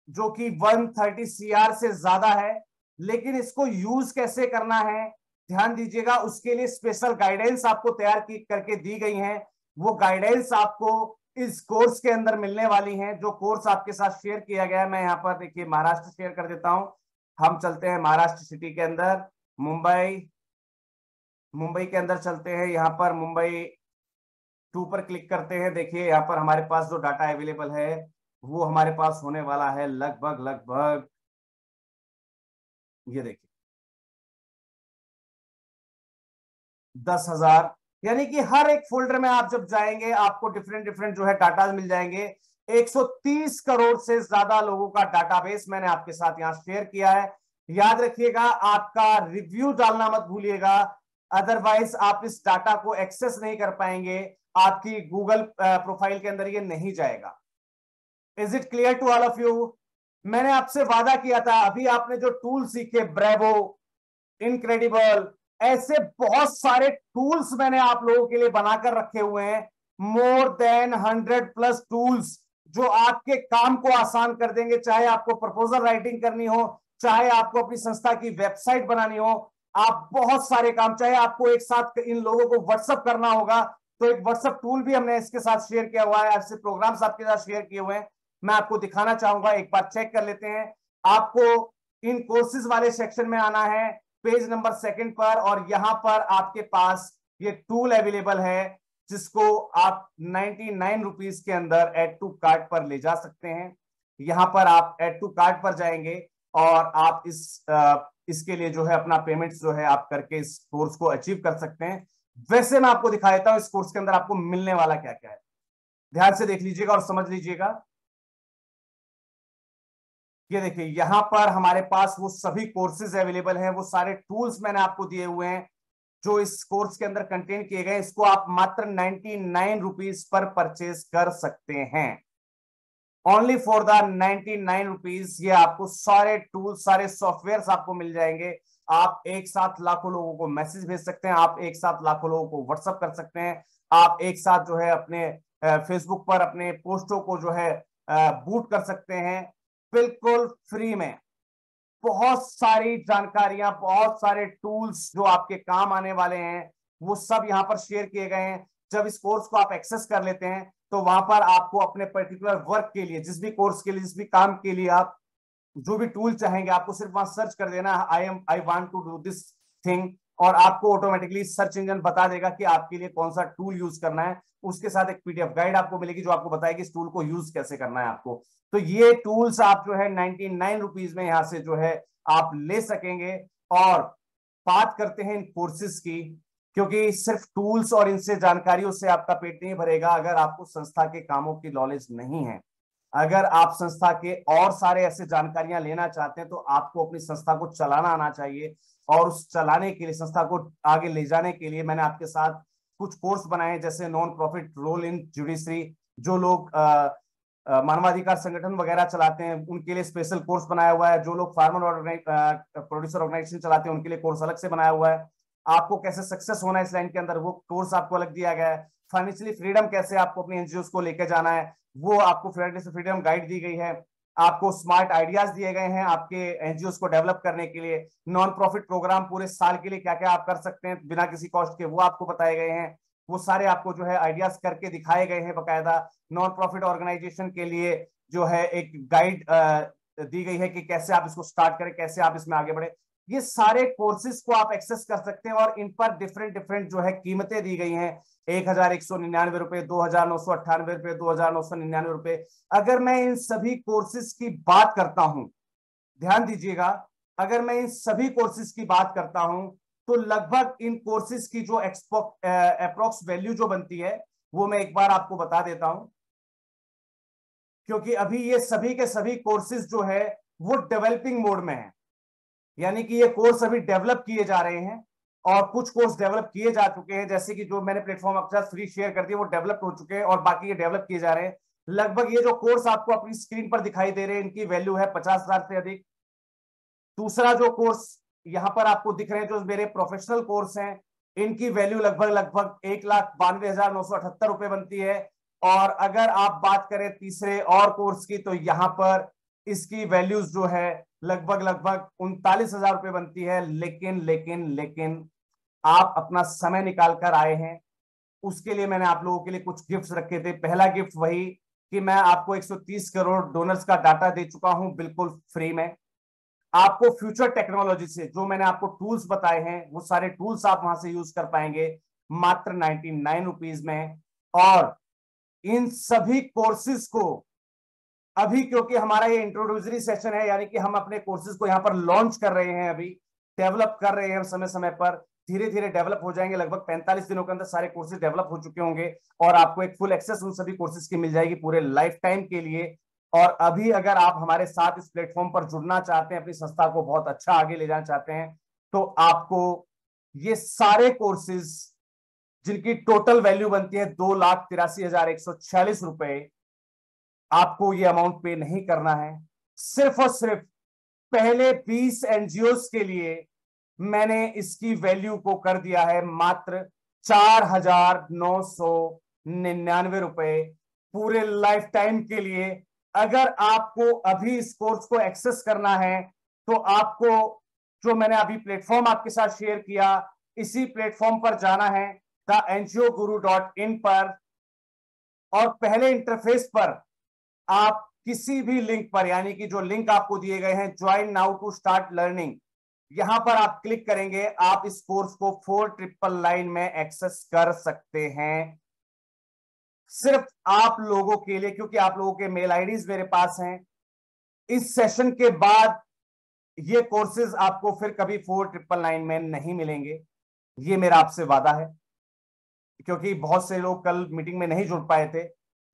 जो कि 130 सीआर से ज्यादा है। लेकिन इसको यूज कैसे करना है ध्यान दीजिएगा, उसके लिए स्पेशल गाइडेंस आपको तैयार की करके दी गई हैं। वो गाइडेंस आपको इस कोर्स के अंदर मिलने वाली हैं, जो कोर्स आपके साथ शेयर किया गया है। मैं यहाँ पर देखिए महाराष्ट्र शेयर कर देता हूं। हम चलते हैं महाराष्ट्र सिटी के अंदर, मुंबई, मुंबई के अंदर चलते हैं। यहाँ पर मुंबई 2 पर क्लिक करते हैं। देखिए यहाँ पर हमारे पास जो डाटा अवेलेबल है वो हमारे पास होने वाला है लगभग लगभग, ये देखिए 10,000। यानी कि हर एक फोल्डर में आप जब जाएंगे आपको डिफरेंट डिफरेंट जो है डाटा मिल जाएंगे। 130 करोड़ से ज्यादा लोगों का डाटाबेस मैंने आपके साथ यहां शेयर किया है। याद रखिएगा आपका रिव्यू डालना मत भूलिएगा, अदरवाइज आप इस डाटा को एक्सेस नहीं कर पाएंगे, आपकी गूगल प्रोफाइल के अंदर ये नहीं जाएगा। Is it clear to all of you? मैंने आपसे वादा किया था, अभी आपने जो टूल सीखे, ब्रेवो, इनक्रेडिबल, ऐसे बहुत सारे टूल्स मैंने आप लोगों के लिए बनाकर रखे हुए हैं। मोर देन 100+ टूल्स जो आपके काम को आसान कर देंगे। चाहे आपको प्रपोजल राइटिंग करनी हो, चाहे आपको अपनी संस्था की वेबसाइट बनानी हो, आप बहुत सारे काम, चाहे आपको एक साथ इन लोगों को व्हाट्सअप करना होगा तो एक व्हाट्सअप टूल भी हमने इसके साथ शेयर किया हुआ है। ऐसे प्रोग्राम्स आपके साथ शेयर किए हुए हैं, मैं आपको दिखाना चाहूंगा, एक बार चेक कर लेते हैं। आपको इन कोर्सेज वाले सेक्शन में आना है, पेज नंबर 2 पर, और यहां पर आपके पास ये टूल अवेलेबल है जिसको आप 99 रुपीज के अंदर एड टू कार्ट पर ले जा सकते हैं। यहां पर आप एड टू कार्ट पर जाएंगे और आप इसके लिए जो है अपना पेमेंट जो है आप करके इस कोर्स को अचीव कर सकते हैं। वैसे मैं आपको दिखा देता हूं इस कोर्स के अंदर आपको मिलने वाला क्या क्या है, ध्यान से देख लीजिएगा और समझ लीजिएगा। ये देखिए यहां पर हमारे पास वो सभी कोर्सेज अवेलेबल हैं, वो सारे टूल्स मैंने आपको दिए हुए हैं जो इस कोर्स के अंदर कंटेन किए गए। इसको आप मात्र 99 रुपीज पर परचेज कर सकते हैं, ओनली फॉर द 99 रुपीज। ये आपको सारे टूल्स, सारे सॉफ्टवेयर आपको मिल जाएंगे। आप एक साथ लाखों लोगों को मैसेज भेज सकते हैं, आप एक साथ लाखों लोगों को व्हाट्सअप कर सकते हैं, आप एक साथ जो है अपने फेसबुक पर अपने पोस्टों को जो है बूट कर सकते हैं बिल्कुल फ्री में। बहुत सारी जानकारियां, बहुत सारे टूल्स जो आपके काम आने वाले हैं वो सब यहां पर शेयर किए गए हैं। जब इस कोर्स को आप एक्सेस कर लेते हैं तो वहां पर आपको अपने पर्टिकुलर वर्क के लिए, जिस भी कोर्स के लिए, जिस भी काम के लिए आप जो भी टूल चाहेंगे, आपको सिर्फ वहां सर्च कर देना I want to do this thing, और आपको ऑटोमेटिकली सर्च इंजन बता देगा कि आपके लिए कौन सा टूल यूज करना है। उसके साथ एक पीडीएफ गाइड आपको मिलेगी जो आपको बताएगी इस टूल को यूज कैसे करना है आपको। तो ये टूल्स आप जो है 99 रुपीज में यहां से जो है आप ले सकेंगे। और बात करते हैं इन कोर्सेज की, क्योंकि सिर्फ टूल्स और इनसे जानकारियों से आपका पेट नहीं भरेगा अगर आपको संस्था के कामों की नॉलेज नहीं है। अगर आप संस्था के और सारे ऐसे जानकारियां लेना चाहते हैं तो आपको अपनी संस्था को चलाना आना चाहिए, और उस चलाने के लिए, संस्था को आगे ले जाने के लिए मैंने आपके साथ कुछ कोर्स बनाए हैं, जैसे non profit role in judiciary. जो लोग मानवाधिकार संगठन वगैरह चलाते हैं उनके लिए स्पेशल कोर्स बनाया हुआ है। जो लोग फार्मर प्रोड्यूसर ऑर्गेनाइजेशन चलाते हैं उनके लिए कोर्स अलग से बनाया हुआ है। आपको कैसे सक्सेस होना है इस लाइन के अंदर, वो कोर्स आपको अलग दिया गया है। फाइनेंशियली फ्रीडम कैसे आपको अपनी एनजीओ को लेकर जाना है, वो आपको फाइनेंशियल फ्रीडम गाइड दी गई है। आपको स्मार्ट आइडियाज दिए गए हैं आपके एनजीओ को डेवलप करने के लिए। नॉन प्रॉफिट प्रोग्राम पूरे साल के लिए क्या क्या आप कर सकते हैं बिना किसी कॉस्ट के, वो आपको बताए गए हैं। वो सारे आपको जो है आइडियाज करके दिखाए गए हैं बकायदा। नॉन प्रॉफिट ऑर्गेनाइजेशन के लिए जो है एक गाइड दी गई है कि कैसे आप इसको स्टार्ट करें, कैसे आप इसमें आगे बढ़े। ये सारे कोर्सेज को आप एक्सेस कर सकते हैं और इन पर डिफरेंट डिफरेंट जो है कीमतें दी गई हैं। 1199 रुपए, 2998 रुपए, 2999 रुपए। अगर मैं इन सभी कोर्सेज की बात करता हूं, ध्यान दीजिएगा, अगर मैं इन सभी कोर्सेज की बात करता हूं तो लगभग इन कोर्सेज की जो अप्रोक्स वैल्यू जो बनती है वो मैं एक बार आपको बता देता हूं, क्योंकि अभी ये सभी के सभी कोर्सेज जो है वो डेवलपिंग मोड में है, यानी कि ये कोर्स अभी डेवलप किए जा रहे हैं और कुछ कोर्स डेवलप किए जा चुके हैं, जैसे कि जो मैंने प्लेटफॉर्म आपके साथ फ्री शेयर कर दिया वो डेवलप हो चुके हैं और बाकी ये डेवलप किए जा रहे हैं। लगभग ये जो कोर्स आपको अपनी स्क्रीन पर दिखाई दे रहे हैं इनकी वैल्यू है 50,000 से अधिक। दूसरा जो कोर्स यहां पर आपको दिख रहे हैं जो मेरे प्रोफेशनल कोर्स हैं, इनकी वैल्यू लगभग लगभग 1,92,978 रुपए बनती है। और अगर आप बात करें तीसरे और कोर्स की तो यहां पर इसकी वैल्यूज जो है लगभग लगभग 39,000 रुपए बनती है। लेकिन लेकिन लेकिन आप अपना समय निकाल कर आए हैं, उसके लिए मैंने आप लोगों के लिए कुछ गिफ्ट्स रखे थे। पहला गिफ्ट वही कि मैं आपको 130 करोड़ डोनर्स का डाटा दे चुका हूं बिल्कुल फ्री में। आपको फ्यूचर टेक्नोलॉजी से जो मैंने आपको टूल्स बताए हैं वो सारे टूल्स आप वहां से यूज कर पाएंगे मात्र 99 रुपीज में। और इन सभी कोर्सेज को अभी, क्योंकि हमारा ये इंट्रोड्यूसरी सेशन है, यानी कि हम अपने कोर्सेज को यहाँ पर लॉन्च कर रहे हैं, अभी डेवलप कर रहे हैं, समय समय पर धीरे धीरे डेवलप हो जाएंगे। लगभग 45 दिनों के अंदर सारे कोर्सेज डेवलप हो चुके होंगे और आपको एक फुल एक्सेस उन सभी कोर्सेज की मिल जाएगी पूरे लाइफ टाइम के लिए। और अभी अगर आप हमारे साथ इस प्लेटफॉर्म पर जुड़ना चाहते हैं, अपनी संस्था को बहुत अच्छा आगे ले जाना चाहते हैं, तो आपको ये सारे कोर्सेज जिनकी टोटल वैल्यू बनती है 2,83,146 रुपए, आपको ये अमाउंट पे नहीं करना है। सिर्फ और सिर्फ पहले 20 एनजीओस के लिए मैंने इसकी वैल्यू को कर दिया है मात्र 4,999 रुपए पूरे लाइफ टाइम के लिए। अगर आपको अभी इस कोर्स को एक्सेस करना है तो आपको जो मैंने अभी प्लेटफॉर्म आपके साथ शेयर किया, इसी प्लेटफॉर्म पर जाना है theNGOguru.in पर, और पहले इंटरफेस पर आप किसी भी लिंक पर, यानी कि जो लिंक आपको दिए गए हैं join now to start learning, यहां पर आप क्लिक करेंगे, आप इस कोर्स को 4,999 में एक्सेस कर सकते हैं। सिर्फ आप लोगों के लिए, क्योंकि आप लोगों के मेल आईडीज मेरे पास हैं। इस सेशन के बाद ये कोर्सेज आपको फिर कभी 4,999 में नहीं मिलेंगे, ये मेरा आपसे वादा है। क्योंकि बहुत से लोग कल मीटिंग में नहीं जुड़ पाए थे,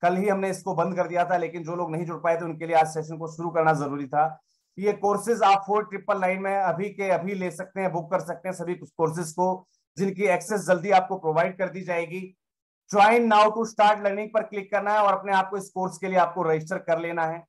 कल ही हमने इसको बंद कर दिया था, लेकिन जो लोग नहीं जुड़ पाए थे उनके लिए आज सेशन को शुरू करना जरूरी था। ये कोर्सेज आप 4,999 में अभी के अभी ले सकते हैं, बुक कर सकते हैं सभी कोर्सेज को, जिनकी एक्सेस जल्दी आपको प्रोवाइड कर दी जाएगी। Join now to start learning पर क्लिक करना है और अपने आप को इस कोर्स के लिए आपको रजिस्टर कर लेना है।